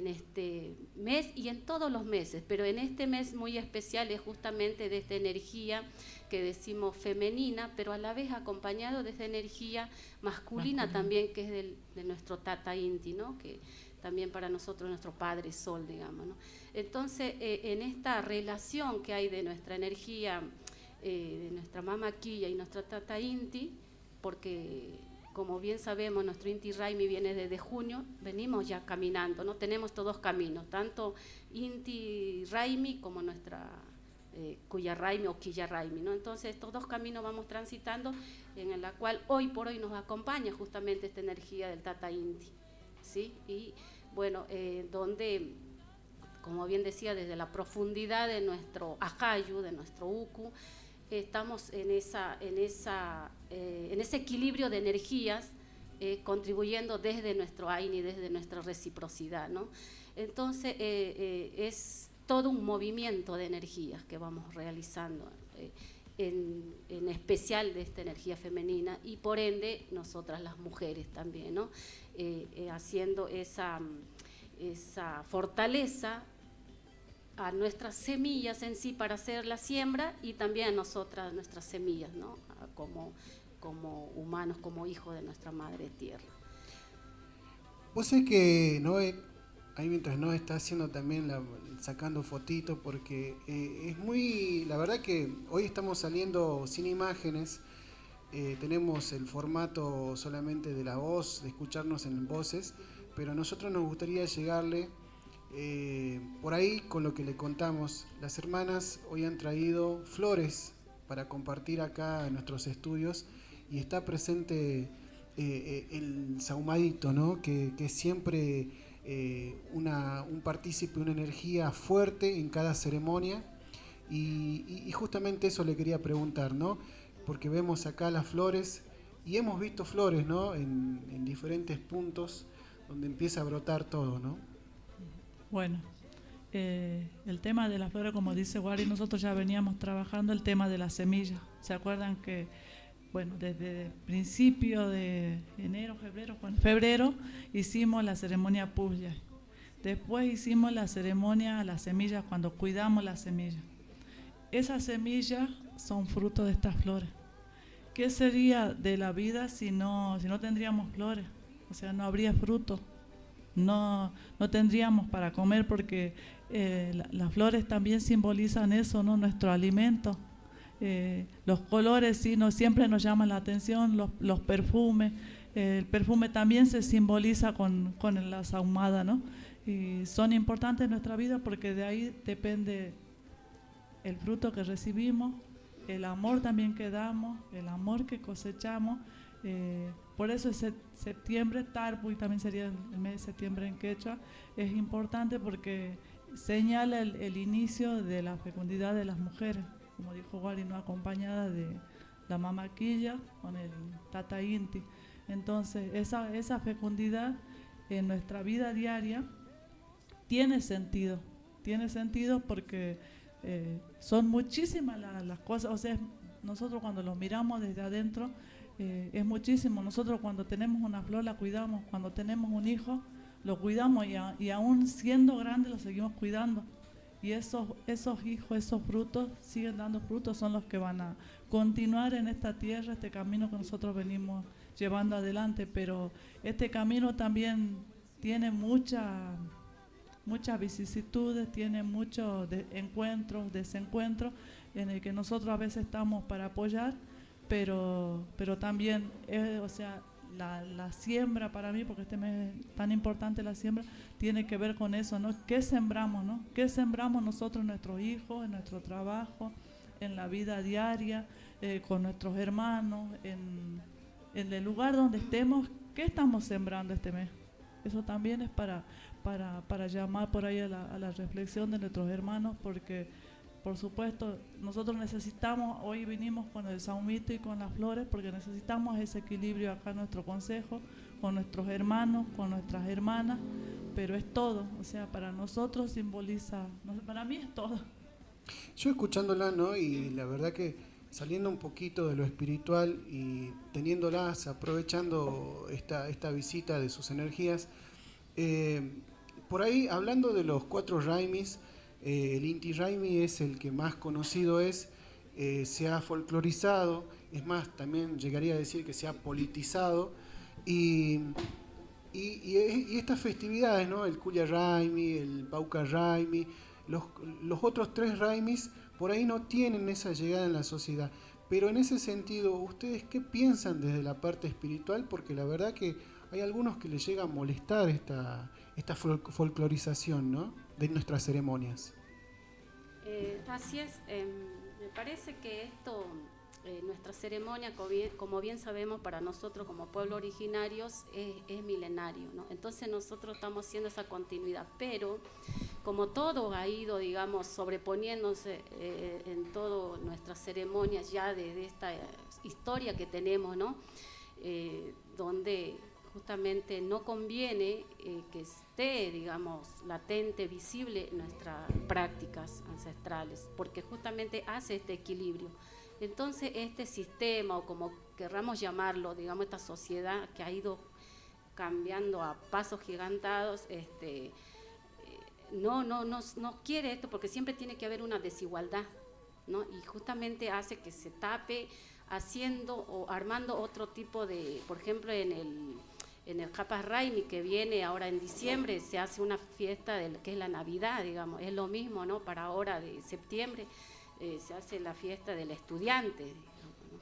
este mes y en todos los meses, pero en este mes muy especial es justamente de esta energía que decimos femenina, pero a la vez acompañado de esta energía masculina también, que es de nuestro Tata Inti, ¿no? Que también para nosotros nuestro Padre Sol, digamos, ¿no? Entonces, en esta relación que hay de nuestra energía, de nuestra Mama Quilla y nuestra Tata Inti, porque como bien sabemos nuestro Inti Raimi viene desde junio, venimos ya caminando, ¿no? Tenemos estos dos caminos, tanto Inti Raimi como nuestra Cuya Raimi o Quilla Raimi, ¿no? Entonces estos dos caminos vamos transitando, en la cual hoy por hoy nos acompaña justamente esta energía del Tata Inti, ¿sí? Y bueno, donde, como bien decía, desde la profundidad de nuestro Ajayu, de nuestro Uku, estamos en ese equilibrio de energías, contribuyendo desde nuestro Aini, desde nuestra reciprocidad, ¿no? Entonces es todo un movimiento de energías que vamos realizando, en especial de esta energía femenina, y por ende nosotras las mujeres también, ¿no? Haciendo esa fortaleza a nuestras semillas en sí para hacer la siembra, y también a nosotras, nuestras semillas, ¿no? Como humanos, como hijos de nuestra madre tierra. Vos sabés que Noé, ahí mientras Noé está haciendo también sacando fotitos, porque es muy, la verdad que hoy estamos saliendo sin imágenes, tenemos el formato solamente de la voz, de escucharnos en voces, pero a nosotros nos gustaría llegarle por ahí con lo que le contamos. Las hermanas hoy han traído flores para compartir acá en nuestros estudios, y está presente el saumadito, ¿no? Que es siempre un partícipe, una energía fuerte en cada ceremonia, y justamente eso le quería preguntar, ¿no? Porque vemos acá las flores y hemos visto flores, ¿no? En diferentes puntos donde empieza a brotar todo, ¿no? Bueno, el tema de las flores, como dice Wari, nosotros ya veníamos trabajando el tema de las semillas. ¿Se acuerdan que, bueno, desde principio de febrero hicimos la ceremonia Puya? Después hicimos la ceremonia a las semillas, cuando cuidamos las semillas. Esas semillas son fruto de estas flores. ¿Qué sería de la vida si no tendríamos flores? O sea, no habría fruto. No tendríamos para comer, porque las flores también simbolizan eso, ¿no? Nuestro alimento. Los colores sí, siempre nos llaman la atención, los perfumes. El perfume también se simboliza con la sahumada, ¿no? Y son importantes en nuestra vida porque de ahí depende el fruto que recibimos el amor también que damos, el amor que cosechamos. Por eso es septiembre, Tarpuy también sería el mes de septiembre en quechua, es importante porque señala el inicio de la fecundidad de las mujeres, como dijo Wally, ¿no? Acompañada de la mamaquilla con el tata inti. Entonces esa fecundidad en nuestra vida diaria tiene sentido porque son muchísimas las cosas, o sea, nosotros cuando lo miramos desde adentro, es muchísimo. Nosotros cuando tenemos una flor la cuidamos, cuando tenemos un hijo lo cuidamos y aún siendo grandes lo seguimos cuidando. Y esos hijos, esos frutos siguen dando frutos, son los que van a continuar en esta tierra, este camino que nosotros venimos llevando adelante. Pero este camino también tiene muchas vicisitudes, tiene muchos encuentros, desencuentros, en el que nosotros a veces estamos para apoyar, pero también, o sea, la siembra para mí, porque este mes es tan importante la siembra, tiene que ver con eso, ¿no? ¿Qué sembramos, no? ¿Qué sembramos nosotros en nuestros hijos, en nuestro trabajo, en la vida diaria, con nuestros hermanos, en el lugar donde estemos? ¿Qué estamos sembrando este mes? Eso también es para llamar por ahí a la reflexión de nuestros hermanos, porque por supuesto nosotros necesitamos, hoy vinimos con el saumito y con las flores, porque necesitamos ese equilibrio acá en nuestro consejo, con nuestros hermanos, con nuestras hermanas, pero es todo, o sea, para nosotros simboliza, para mí es todo. Yo escuchándola, ¿no? Y la verdad que saliendo un poquito de lo espiritual y teniéndolas, aprovechando esta visita de sus energías, por ahí hablando de los 4 Raimis, el Inti Raimi es el que más conocido es, se ha folclorizado, es más, también llegaría a decir que se ha politizado, y estas festividades, ¿no? El Kuya Raimi, el Pauca Raimi, los otros 3 Raimis por ahí no tienen esa llegada en la sociedad. Pero en ese sentido, ¿ustedes qué piensan desde la parte espiritual? Porque la verdad que hay algunos que les llega a molestar esta folclorización, ¿no? De nuestras ceremonias. Así es, me parece que esto, nuestra ceremonia, como bien sabemos, para nosotros como pueblo originarios es milenario, ¿no? Entonces nosotros estamos haciendo esa continuidad, pero como todo ha ido, digamos, sobreponiéndose en todas nuestras ceremonias ya de esta historia que tenemos, ¿no? Donde justamente no conviene que esté, digamos, latente, visible nuestras prácticas ancestrales, porque justamente hace este equilibrio. Entonces este sistema, o como querramos llamarlo, digamos, esta sociedad que ha ido cambiando a pasos gigantados, no quiere esto, porque siempre tiene que haber una desigualdad, ¿no? Y justamente hace que se tape haciendo o armando otro tipo de, por ejemplo, en el Capas Raimi, que viene ahora en diciembre, se hace una fiesta que es la Navidad, digamos, es lo mismo, ¿no? Para ahora de septiembre se hace la fiesta del estudiante, digamos, ¿no?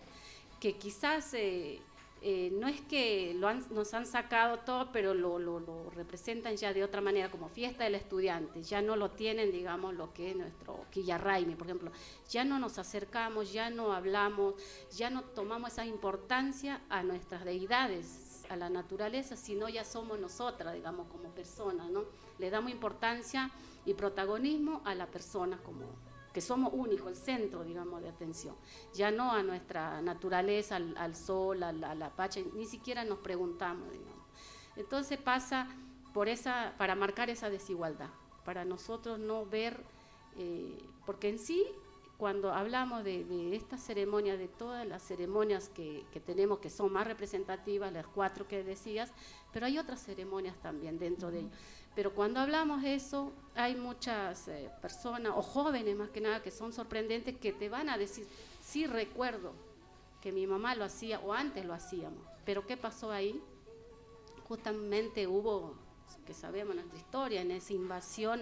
Que quizás no es que nos han sacado todo, pero lo representan ya de otra manera, como fiesta del estudiante, ya no lo tienen, digamos, lo que es nuestro Quilla Raimi, por ejemplo, ya no nos acercamos, ya no hablamos, ya no tomamos esa importancia a nuestras deidades, a la naturaleza, sino ya somos nosotras, digamos, como personas, ¿no? Le damos importancia y protagonismo a la persona, como que somos únicos, el centro, digamos, de atención. Ya no a nuestra naturaleza, al sol, a la pacha, ni siquiera nos preguntamos, digamos. Entonces pasa por para marcar esa desigualdad, para nosotros no ver, porque en sí, cuando hablamos de esta ceremonia, de todas las ceremonias que tenemos, que son más representativas, las 4 que decías, pero hay otras ceremonias también dentro de ello. Pero cuando hablamos de eso, hay muchas personas, o jóvenes más que nada, que son sorprendentes, que te van a decir, sí recuerdo que mi mamá lo hacía, o antes lo hacíamos, pero ¿qué pasó ahí? Justamente hubo, que sabemos nuestra historia, en esa invasión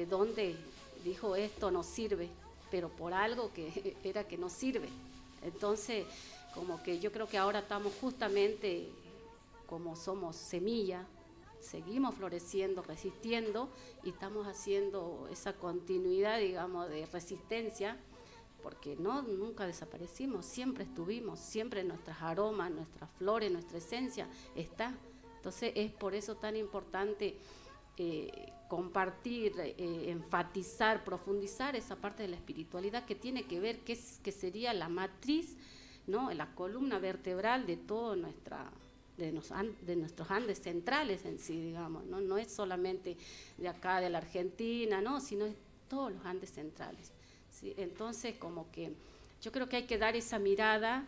donde dijo, esto no sirve, pero por algo que era que no sirve. Entonces, como que yo creo que ahora estamos justamente, como somos semilla, seguimos floreciendo, resistiendo, y estamos haciendo esa continuidad, digamos, de resistencia, porque nunca desaparecimos, siempre estuvimos, siempre nuestras aromas, nuestras flores, nuestra esencia está. Entonces es por eso tan importante compartir, enfatizar, profundizar esa parte de la espiritualidad que tiene que ver, que sería la matriz, ¿no? La columna vertebral de todo de nuestros Andes centrales en sí, digamos, ¿no? No es solamente de acá, de la Argentina, ¿no? Sino de todos los Andes centrales, ¿sí? Entonces, como que yo creo que hay que dar esa mirada,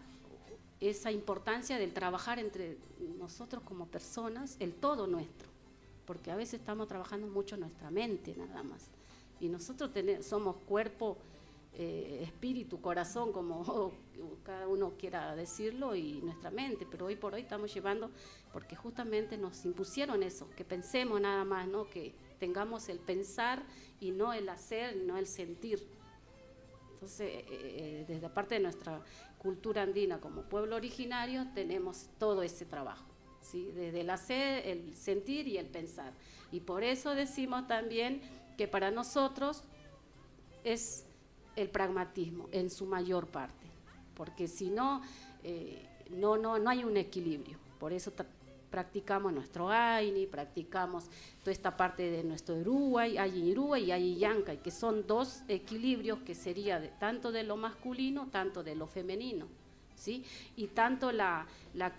esa importancia del trabajar entre nosotros como personas, el todo nuestro, porque a veces estamos trabajando mucho nuestra mente nada más, y nosotros somos cuerpo, espíritu, corazón, como cada uno quiera decirlo, y nuestra mente, pero hoy por hoy estamos llevando, porque justamente nos impusieron eso, que pensemos nada más, ¿no? Que tengamos el pensar y no el hacer, no el sentir. Entonces, desde parte de nuestra cultura andina como pueblo originario, tenemos todo ese trabajo, ¿sí? Desde el hacer, el sentir y el pensar. Y por eso decimos también que para nosotros es el pragmatismo en su mayor parte, porque si no, no hay un equilibrio. Por eso practicamos nuestro Aini, practicamos toda esta parte de nuestro Uruguay, hay Uruguay y hay Yanca, que son dos equilibrios que sería tanto de lo masculino, tanto de lo femenino, ¿sí? Y tanto la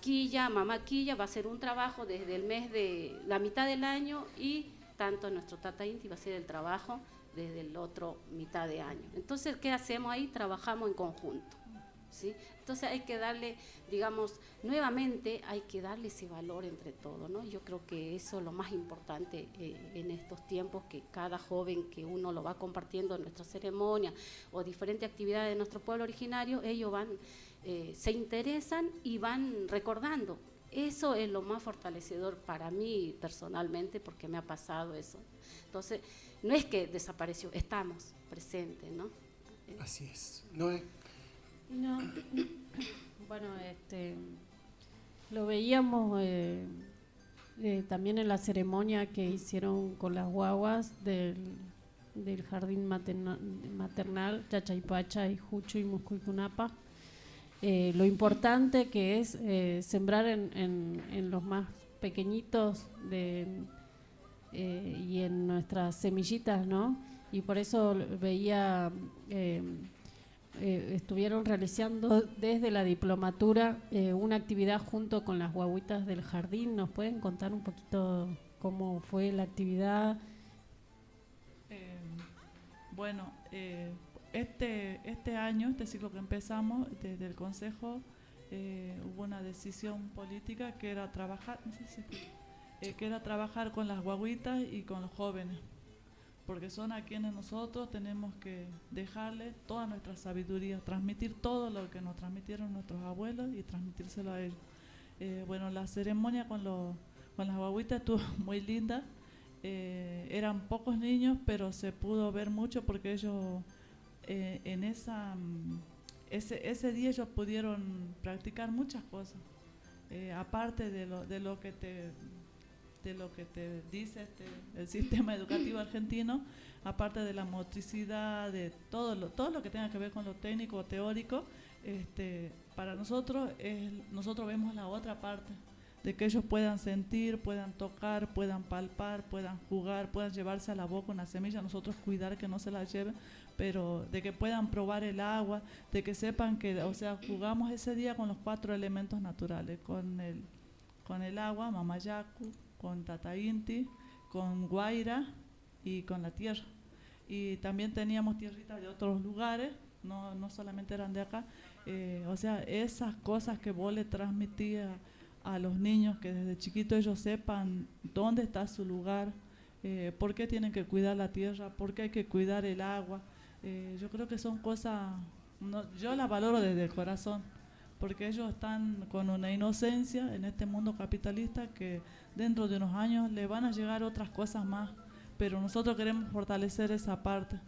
quilla, mamá quilla, va a ser un trabajo desde el mes de la mitad del año, y tanto nuestro Tata Inti va a ser el trabajo desde el otro mitad de año. Entonces, ¿qué hacemos ahí? Trabajamos en conjunto, ¿sí? Entonces hay que darle, digamos, nuevamente hay que darle ese valor entre todos, ¿no? Yo creo que eso es lo más importante en estos tiempos, que cada joven que uno lo va compartiendo en nuestra ceremonia o diferentes actividades de nuestro pueblo originario, ellos van, se interesan y van recordando. Eso es lo más fortalecedor para mí personalmente, porque me ha pasado eso. Entonces, no es que desapareció, estamos presentes, ¿no? Así es. No es. No, bueno, lo veíamos también en la ceremonia que hicieron con las guaguas del jardín maternal Chachaypacha y Jucho y Muscuicunapa. Lo importante que es sembrar en los más pequeñitos y en nuestras semillitas, ¿no? Y por eso veía, estuvieron realizando desde la diplomatura una actividad junto con las guaguitas del jardín. ¿Nos pueden contar un poquito cómo fue la actividad? Bueno, este año, este ciclo que empezamos, desde el Consejo hubo una decisión política que era trabajar, no sé si, que era trabajar con las guaguitas y con los jóvenes, porque son a quienes nosotros tenemos que dejarles toda nuestra sabiduría, transmitir todo lo que nos transmitieron nuestros abuelos y transmitírselo a ellos. Bueno, la ceremonia con las guaguitas estuvo muy linda. Eran pocos niños, pero se pudo ver mucho, porque ellos ese día ellos pudieron practicar muchas cosas, aparte de lo que te dice el sistema educativo argentino, aparte de la motricidad, de todo lo que tenga que ver con lo técnico o teórico. Para nosotros vemos la otra parte, de que ellos puedan sentir, puedan tocar, puedan palpar, puedan jugar, puedan llevarse a la boca una semilla, nosotros cuidar que no se la lleven, pero de que puedan probar el agua, de que sepan que, o sea, jugamos ese día con los 4 elementos naturales, con el agua, mamayacu, con Tata Inti, con Guaira y con la tierra. Y también teníamos tierritas de otros lugares, no solamente eran de acá. O sea, esas cosas que vos le transmitías a los niños, que desde chiquitos ellos sepan dónde está su lugar, por qué tienen que cuidar la tierra, por qué hay que cuidar el agua. Yo creo que son cosas, yo las valoro desde el corazón, porque ellos están con una inocencia en este mundo capitalista que dentro de unos años le van a llegar otras cosas más, pero nosotros queremos fortalecer esa parte,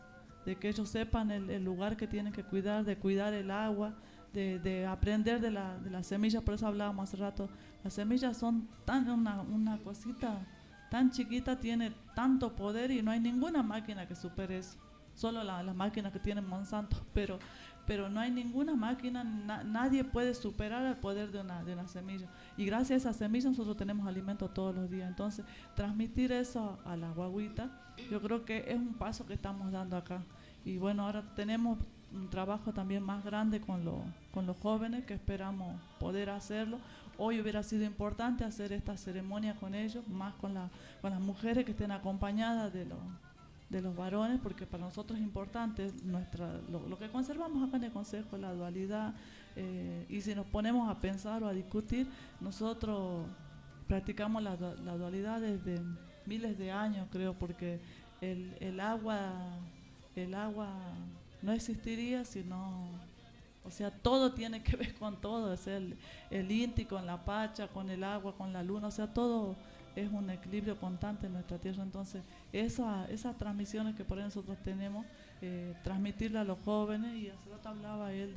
de que ellos sepan el lugar que tienen que cuidar, de cuidar el agua, de aprender de las semillas. Por eso hablábamos hace rato, las semillas son una cosita tan chiquita, tiene tanto poder y no hay ninguna máquina que supere eso. solo las máquinas que tienen Monsanto, pero no hay ninguna máquina, nadie puede superar el poder de una semilla. Y gracias a esa semilla nosotros tenemos alimento todos los días. Entonces, transmitir eso a la guaguita, yo creo que es un paso que estamos dando acá. Y bueno, ahora tenemos un trabajo también más grande con los jóvenes, que esperamos poder hacerlo. Hoy hubiera sido importante hacer esta ceremonia con ellos, más con las mujeres que estén acompañadas de los varones, porque para nosotros es importante lo que conservamos acá en el Consejo, la dualidad, y si nos ponemos a pensar o a discutir, nosotros practicamos la dualidad desde miles de años, creo, porque el agua no existiría si no, o sea, todo tiene que ver con todo, es el Inti con la Pacha, con el agua, con la luna, o sea, todo es un equilibrio constante en nuestra tierra. Entonces, esas transmisiones que por ahí nosotros tenemos, transmitirle a los jóvenes, y hace rato hablaba él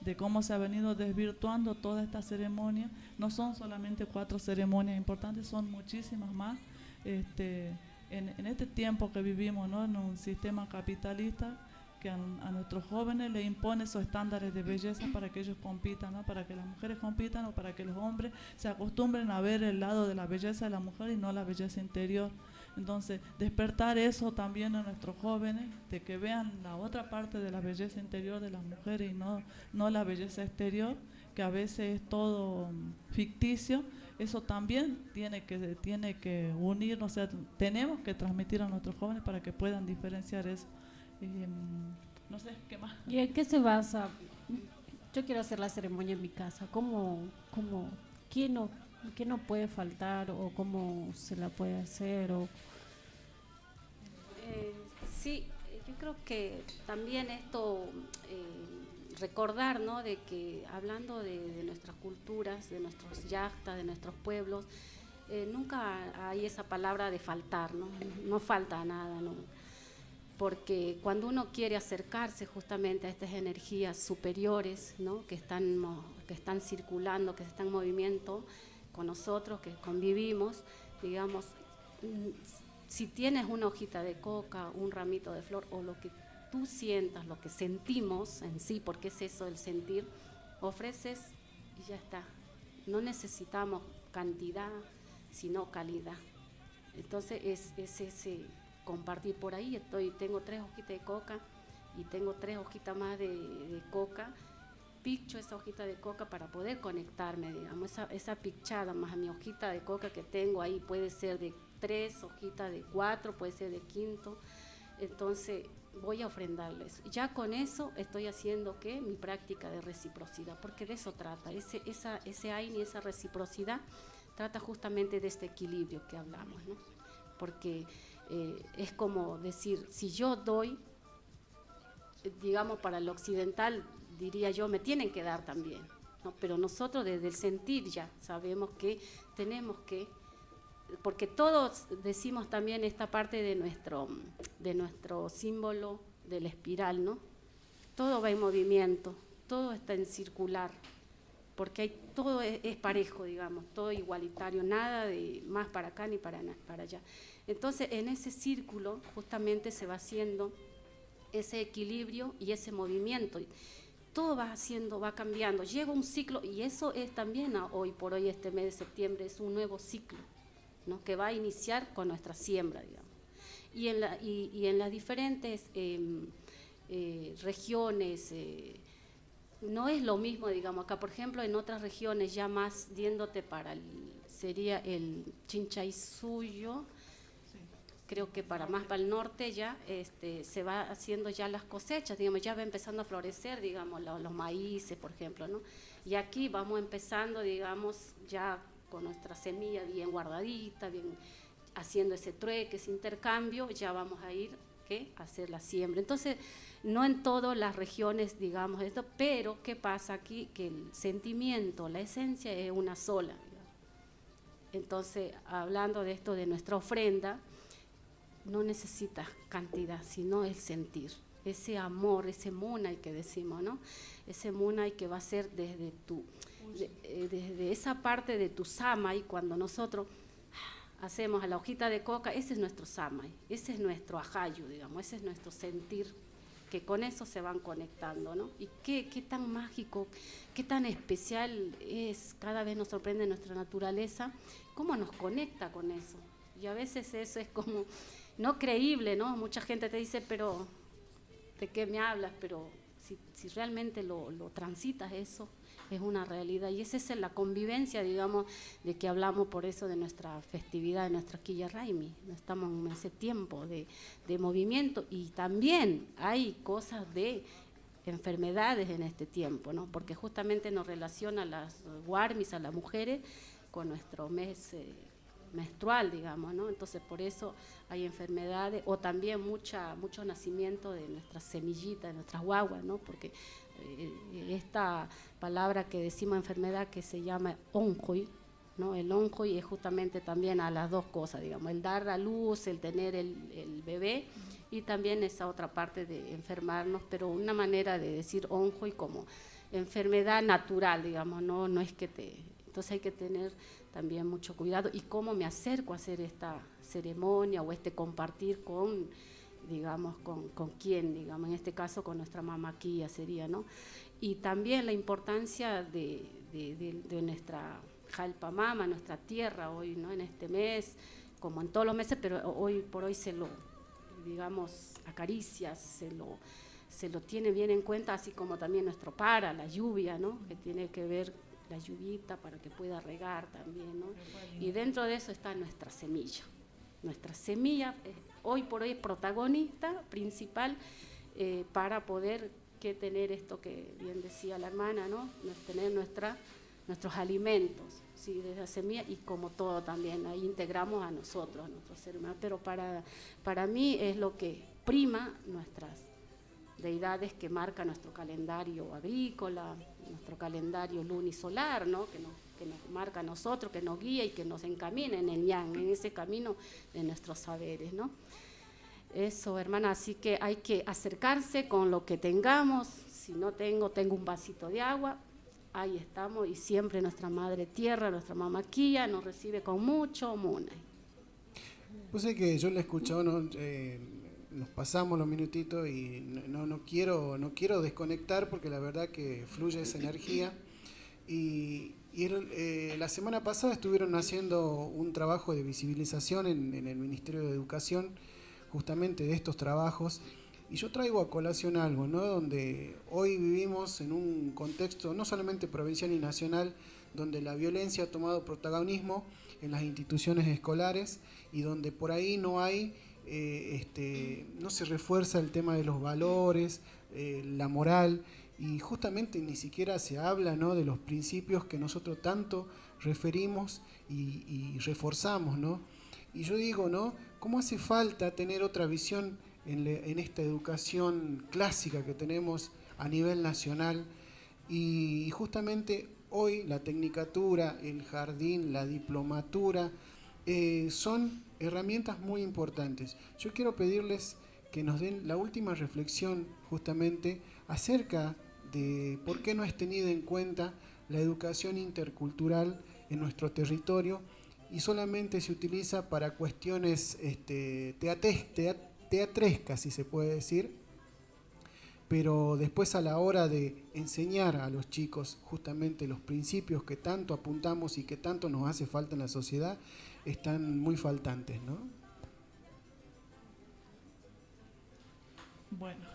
de cómo se ha venido desvirtuando toda esta ceremonia. No son solamente 4 ceremonias importantes, son muchísimas más. En este tiempo que vivimos, ¿no?, en un sistema capitalista que a nuestros jóvenes le impone esos estándares de belleza para que ellos compitan, ¿no?, para que las mujeres compitan o para que los hombres se acostumbren a ver el lado de la belleza de la mujer y no la belleza interior. Entonces, despertar eso también a nuestros jóvenes, de que vean la otra parte de la belleza interior de las mujeres y no la belleza exterior, que a veces es todo ficticio. Eso también tiene que unirnos, o sea, tenemos que transmitir a nuestros jóvenes para que puedan diferenciar eso. No sé, ¿qué más? ¿Y en qué se basa? Yo quiero hacer la ceremonia en mi casa. ¿Qué no puede faltar o cómo se la puede hacer? Sí, yo creo que también esto, recordar, ¿no?, de que hablando de nuestras culturas, de nuestros yactas, de nuestros pueblos, nunca hay esa palabra de faltar, ¿no? No falta nada, ¿no? Porque cuando uno quiere acercarse justamente a estas energías superiores, ¿no?, que están circulando, que están en movimiento con nosotros, que convivimos, digamos, si tienes una hojita de coca, un ramito de flor, o lo que tú sientas, lo que sentimos en sí, porque es eso el sentir, ofreces y ya está. No necesitamos cantidad, sino calidad. Entonces es ese compartir. Por ahí tengo 3 hojitas de coca y tengo 3 hojitas más de coca. Picho esa hojita de coca para poder conectarme, digamos, esa pichada más a mi hojita de coca que tengo ahí, puede ser de 3 hojitas, de 4, puede ser de 5. Entonces voy a ofrendarles. Ya con eso estoy haciendo mi práctica de reciprocidad, porque de eso trata, ese AINI, esa reciprocidad, trata justamente de este equilibrio que hablamos, ¿no? Porque es como decir, si yo doy, digamos, para el occidental, diría yo, me tienen que dar también, ¿no? Pero nosotros desde el sentir ya sabemos que tenemos que, porque todos decimos también esta parte de nuestro símbolo de la espiral, ¿no? Todo va en movimiento, todo está en circular, porque todo es parejo, digamos, todo igualitario, nada de más para acá ni para allá. Entonces, en ese círculo justamente se va haciendo ese equilibrio y ese movimiento. Todo va cambiando, llega un ciclo, y eso es también hoy por hoy, este mes de septiembre, es un nuevo ciclo, ¿no?, que va a iniciar con nuestra siembra, digamos. Y en las diferentes regiones, no es lo mismo, digamos, acá por ejemplo en otras regiones ya más yéndote sería el Chinchaysuyo, creo que más para el norte ya se va haciendo ya las cosechas, digamos, ya va empezando a florecer, digamos, los maíces, por ejemplo, ¿no? Y aquí vamos empezando, digamos, ya con nuestra semilla bien guardadita, bien haciendo ese trueque, ese intercambio, ya vamos a ir a hacer la siembra. Entonces, no en todas las regiones, digamos esto, pero ¿qué pasa aquí? Que el sentimiento, la esencia es una sola, digamos. Entonces, hablando de esto de nuestra ofrenda, no necesitas cantidad, sino el sentir, ese amor, ese munay que decimos, ¿no? Ese munay que va a ser desde esa parte de tu sama, y cuando nosotros hacemos a la hojita de coca, ese es nuestro samay, ese es nuestro ajayu, digamos, ese es nuestro sentir, que con eso se van conectando, ¿no? Y qué tan mágico, qué tan especial es, cada vez nos sorprende nuestra naturaleza, cómo nos conecta con eso. Y a veces eso es como no creíble, ¿no? Mucha gente te dice, pero ¿de qué me hablas? Pero si realmente lo transitas, eso es una realidad. Y esa es la convivencia, digamos, de que hablamos por eso de nuestra festividad, de nuestra Quilla Raimi. Estamos en ese tiempo de movimiento, y también hay cosas de enfermedades en este tiempo, ¿no? Porque justamente nos relaciona a las guarmis, a las mujeres, con nuestro mes menstrual, digamos, ¿no? Entonces por eso hay enfermedades, o también mucho nacimiento de nuestras semillitas, de nuestras guaguas, ¿no? Porque esta palabra que decimos enfermedad, que se llama onjoy, ¿no? El onjoy es justamente también a las dos cosas, digamos, el dar a luz, el tener el bebé, y también esa otra parte de enfermarnos, pero una manera de decir onjoy como enfermedad natural, digamos, no es que entonces hay que tener también mucho cuidado. Y cómo me acerco a hacer esta ceremonia o compartir con, digamos, con quién, digamos, en este caso con nuestra mamaquilla sería, ¿no? Y también la importancia de nuestra jalpamama, nuestra tierra hoy, ¿no? En este mes, como en todos los meses, pero hoy por hoy se lo, digamos, acaricia, se lo tiene bien en cuenta, así como también nuestro para, la lluvia, ¿no? Que tiene que ver la lluvita para que pueda regar también, ¿no? Y dentro de eso está nuestra semilla. Nuestra semilla hoy por hoy es protagonista principal para poder tener esto que bien decía la hermana, ¿no? Tener nuestros alimentos, ¿sí? De la semilla, y como todo también, ahí integramos a nosotros, a nuestros seres humanos, pero para mí es lo que prima nuestras deidades que marca nuestro calendario agrícola, nuestro calendario lunisolar, ¿no? Que nos marca a nosotros, que nos guía y que nos encamina en el yang, en ese camino de nuestros saberes, ¿no? Eso, hermana, así que hay que acercarse con lo que tengamos. Si no tengo un vasito de agua, ahí estamos, y siempre nuestra madre tierra, nuestra mamaquilla nos recibe con mucho muna. Pues es que yo le he escuchado, ¿no? Nos pasamos los minutitos y no quiero desconectar, porque la verdad que fluye esa energía. Y la semana pasada estuvieron haciendo un trabajo de visibilización en el Ministerio de Educación, justamente de estos trabajos, y yo traigo a colación algo, ¿no? Donde hoy vivimos en un contexto no solamente provincial y nacional, donde la violencia ha tomado protagonismo en las instituciones escolares, y donde por ahí no se refuerza el tema de los valores, la moral, y justamente ni siquiera se habla, ¿no? De los principios que nosotros tanto referimos y reforzamos, ¿no? Y yo digo, ¿no? ¿Cómo hace falta tener otra visión en esta educación clásica que tenemos a nivel nacional? Y justamente hoy la tecnicatura, el jardín, la diplomatura, son herramientas muy importantes. Yo quiero pedirles que nos den la última reflexión justamente acerca de por qué no es tenida en cuenta la educación intercultural en nuestro territorio, y solamente se utiliza para cuestiones teatrescas, si se puede decir, pero después a la hora de enseñar a los chicos justamente los principios que tanto apuntamos y que tanto nos hace falta en la sociedad, están muy faltantes, ¿no? Bueno,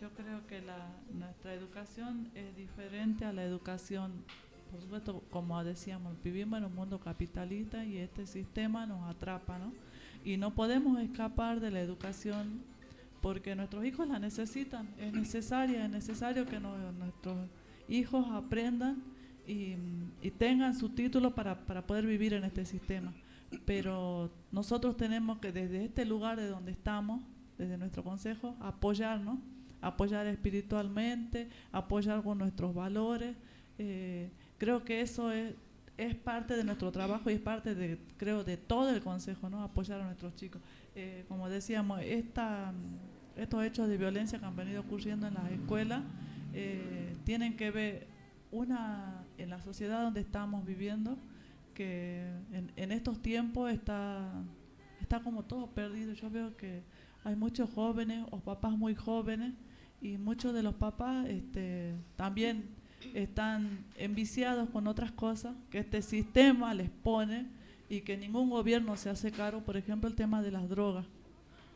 yo creo que nuestra educación es diferente a la educación. Por supuesto, como decíamos, vivimos en un mundo capitalista y este sistema nos atrapa, ¿no? Y no podemos escapar de la educación porque nuestros hijos la necesitan, es necesario que nuestros hijos aprendan y tengan su título para poder vivir en este sistema. Pero nosotros tenemos que, desde este lugar de donde estamos, desde nuestro consejo, apoyarnos, apoyar espiritualmente, apoyar con nuestros valores. Creo que eso es parte de nuestro trabajo y es parte de todo el consejo, ¿no? Apoyar a nuestros chicos. Como decíamos, estos hechos de violencia que han venido ocurriendo en las escuelas tienen que ver, en la sociedad donde estamos viviendo, que en estos tiempos está como todo perdido. Yo veo que hay muchos jóvenes o papás muy jóvenes y muchos de los papás también están enviciados con otras cosas que este sistema les pone y que ningún gobierno se hace cargo. Por ejemplo, el tema de las drogas.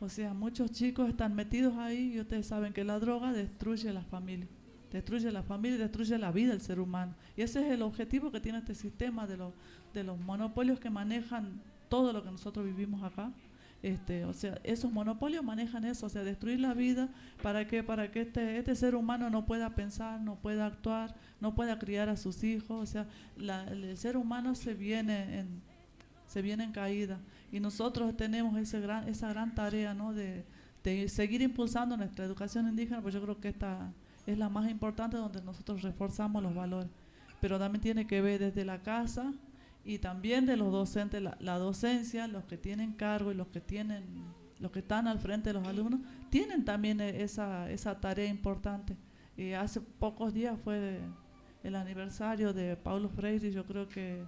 O sea, muchos chicos están metidos ahí y ustedes saben que la droga destruye la familia, destruye la vida del ser humano. Y ese es el objetivo que tiene este sistema de los monopolios que manejan todo lo que nosotros vivimos acá. O sea, esos monopolios manejan eso, o sea, destruir la vida para que este ser humano no pueda pensar, no pueda actuar, no pueda criar a sus hijos. O sea, el ser humano se viene en caída, y nosotros tenemos esa gran tarea, ¿no?, de seguir impulsando nuestra educación indígena, pues yo creo que esta es la más importante, donde nosotros reforzamos los valores, pero también tiene que ver desde la casa y también de los docentes, la docencia, los que tienen cargo y los que están al frente de los alumnos, tienen también esa tarea importante. Y hace pocos días fue el aniversario de Paulo Freire, y yo creo que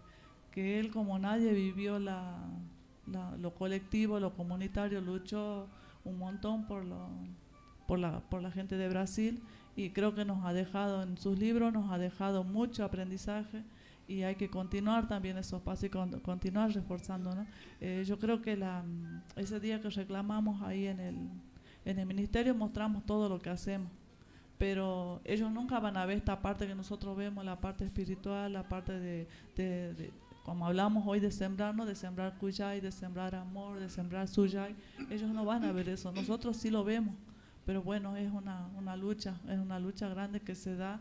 él, como nadie, vivió lo colectivo, lo comunitario, luchó un montón por la gente de Brasil, y creo que nos ha dejado en sus libros, nos ha dejado mucho aprendizaje, y hay que continuar también esos pasos y continuar reforzando, ¿no? Yo creo que ese día que reclamamos ahí en el ministerio mostramos todo lo que hacemos, pero ellos nunca van a ver esta parte que nosotros vemos, la parte espiritual, la parte de como hablamos hoy, de sembrar, ¿no?, de sembrar cuyay, de sembrar amor, de sembrar suyay. Ellos no van a ver eso, nosotros sí lo vemos, pero bueno, es una lucha grande que se da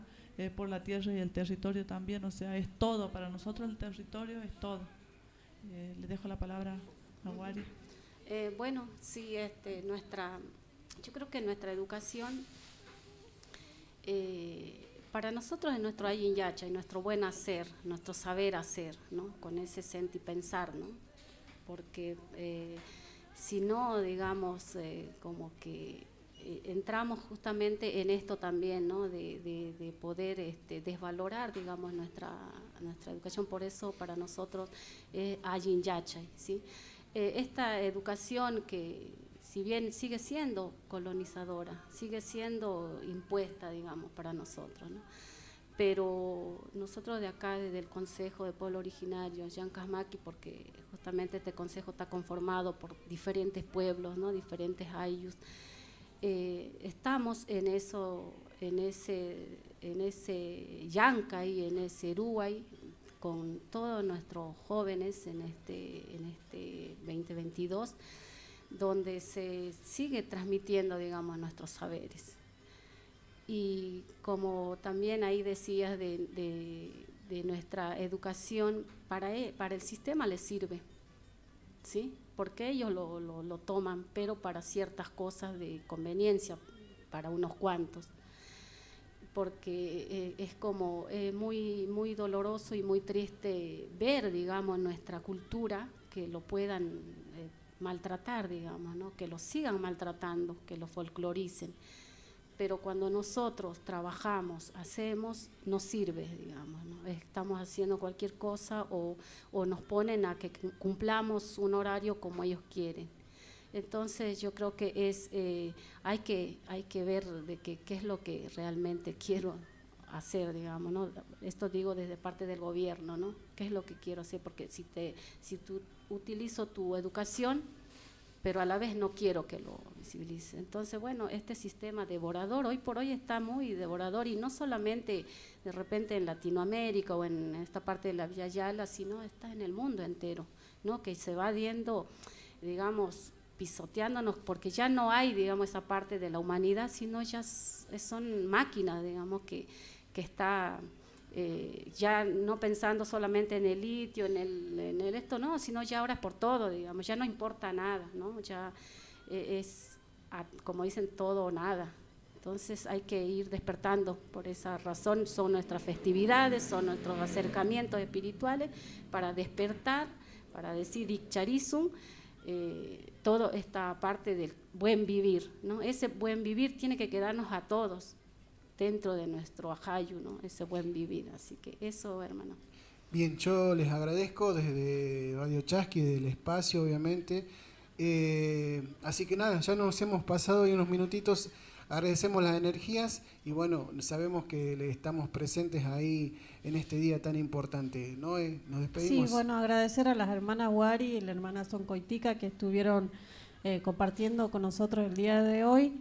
por la tierra y el territorio también. O sea, es todo, para nosotros el territorio es todo. Le dejo la palabra a Wari. Bueno, sí, yo creo que nuestra educación, para nosotros es nuestro ayin yacha y nuestro buen hacer, nuestro saber hacer, ¿no?, con ese sentir y pensar, ¿no?, porque si no, digamos, como que entramos justamente en esto también, ¿no?, de poder desvalorar, digamos, nuestra educación. Por eso para nosotros es ayin yachay, ¿sí? Esta educación que, si bien sigue siendo colonizadora, sigue siendo impuesta, digamos, para nosotros, ¿no?, pero nosotros de acá, desde el Consejo de Pueblo Originario, Llancasmaqui, porque justamente este consejo está conformado por diferentes pueblos, ¿no?, diferentes ayllus, estamos en ese Llanca y en ese Uruguay con todos nuestros jóvenes en este 2022, donde se sigue transmitiendo, digamos, nuestros saberes. Y como también ahí decías de nuestra educación, para el sistema le sirve, ¿sí?, porque ellos lo toman, pero para ciertas cosas de conveniencia, para unos cuantos, porque es como muy, muy doloroso y muy triste ver, digamos, nuestra cultura, que lo puedan maltratar, digamos, ¿no?, que lo sigan maltratando, que lo folcloricen. Pero cuando nosotros trabajamos, hacemos, nos sirve, digamos, ¿no? Estamos haciendo cualquier cosa o nos ponen a que cumplamos un horario como ellos quieren. Entonces yo creo que hay que ver de qué es lo que realmente quiero hacer, digamos, ¿no? Esto digo desde parte del gobierno, ¿no? ¿Qué es lo que quiero hacer? Porque si tú utilizo tu educación, pero a la vez no quiero que lo visibilice. Entonces, bueno, este sistema devorador hoy por hoy está muy devorador, y no solamente de repente en Latinoamérica o en esta parte de la Villa Yala, sino está en el mundo entero, ¿no?, que se va viendo, digamos, pisoteándonos, porque ya no hay, digamos, esa parte de la humanidad, sino ya son máquinas, digamos, que está ya no pensando solamente en el litio, en el esto, no, sino ya ahora es por todo, digamos, ya no importa nada, ¿no?, ya es, como dicen, todo o nada. Entonces hay que ir despertando. Por esa razón son nuestras festividades, son nuestros acercamientos espirituales, para despertar, para decir Iccharizum, toda esta parte del buen vivir, ¿no? Ese buen vivir tiene que quedarnos a todos dentro de nuestro ajayu, ¿no?, ese buen vivir. Así que eso, hermano. Bien, yo les agradezco desde Radio Chasqui, del espacio, obviamente. Así que nada, ya nos hemos pasado ahí unos minutitos. Agradecemos las energías y bueno, sabemos que estamos presentes ahí en este día tan importante. ¿No? Nos despedimos. Sí, bueno, agradecer a las hermanas Wari y la hermana Soncoitica que estuvieron compartiendo con nosotros el día de hoy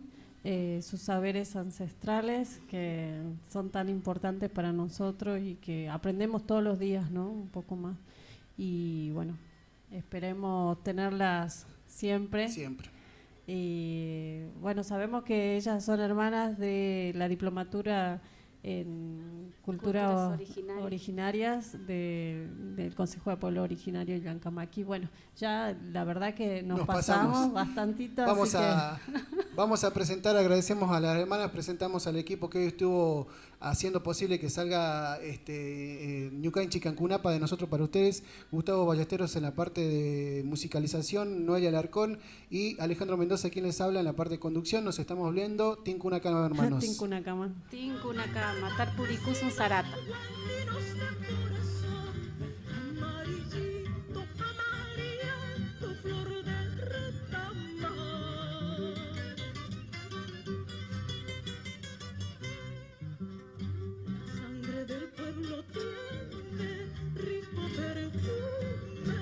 sus saberes ancestrales que son tan importantes para nosotros y que aprendemos todos los días, ¿no? Un poco más. Y bueno, esperemos tenerlas siempre. Siempre. Y bueno, sabemos que ellas son hermanas de la diplomatura en culturas originarias del Consejo de Pueblo Originario de Llancamaqui. Bueno, ya la verdad que nos pasamos bastantito. Vamos a presentar, agradecemos a las hermanas, presentamos al equipo que hoy estuvo haciendo posible que salga Ñucanchi Cancunapa de nosotros para ustedes. Gustavo Ballesteros en la parte de musicalización, Noelia Alarcón y Alejandro Mendoza quien les habla en la parte de conducción. Nos estamos viendo. Tincunacama, hermanos. Tincunacama. Tincunacama, Tarpuricuzun Sarata. Sangre del pueblo tiene rico perfume.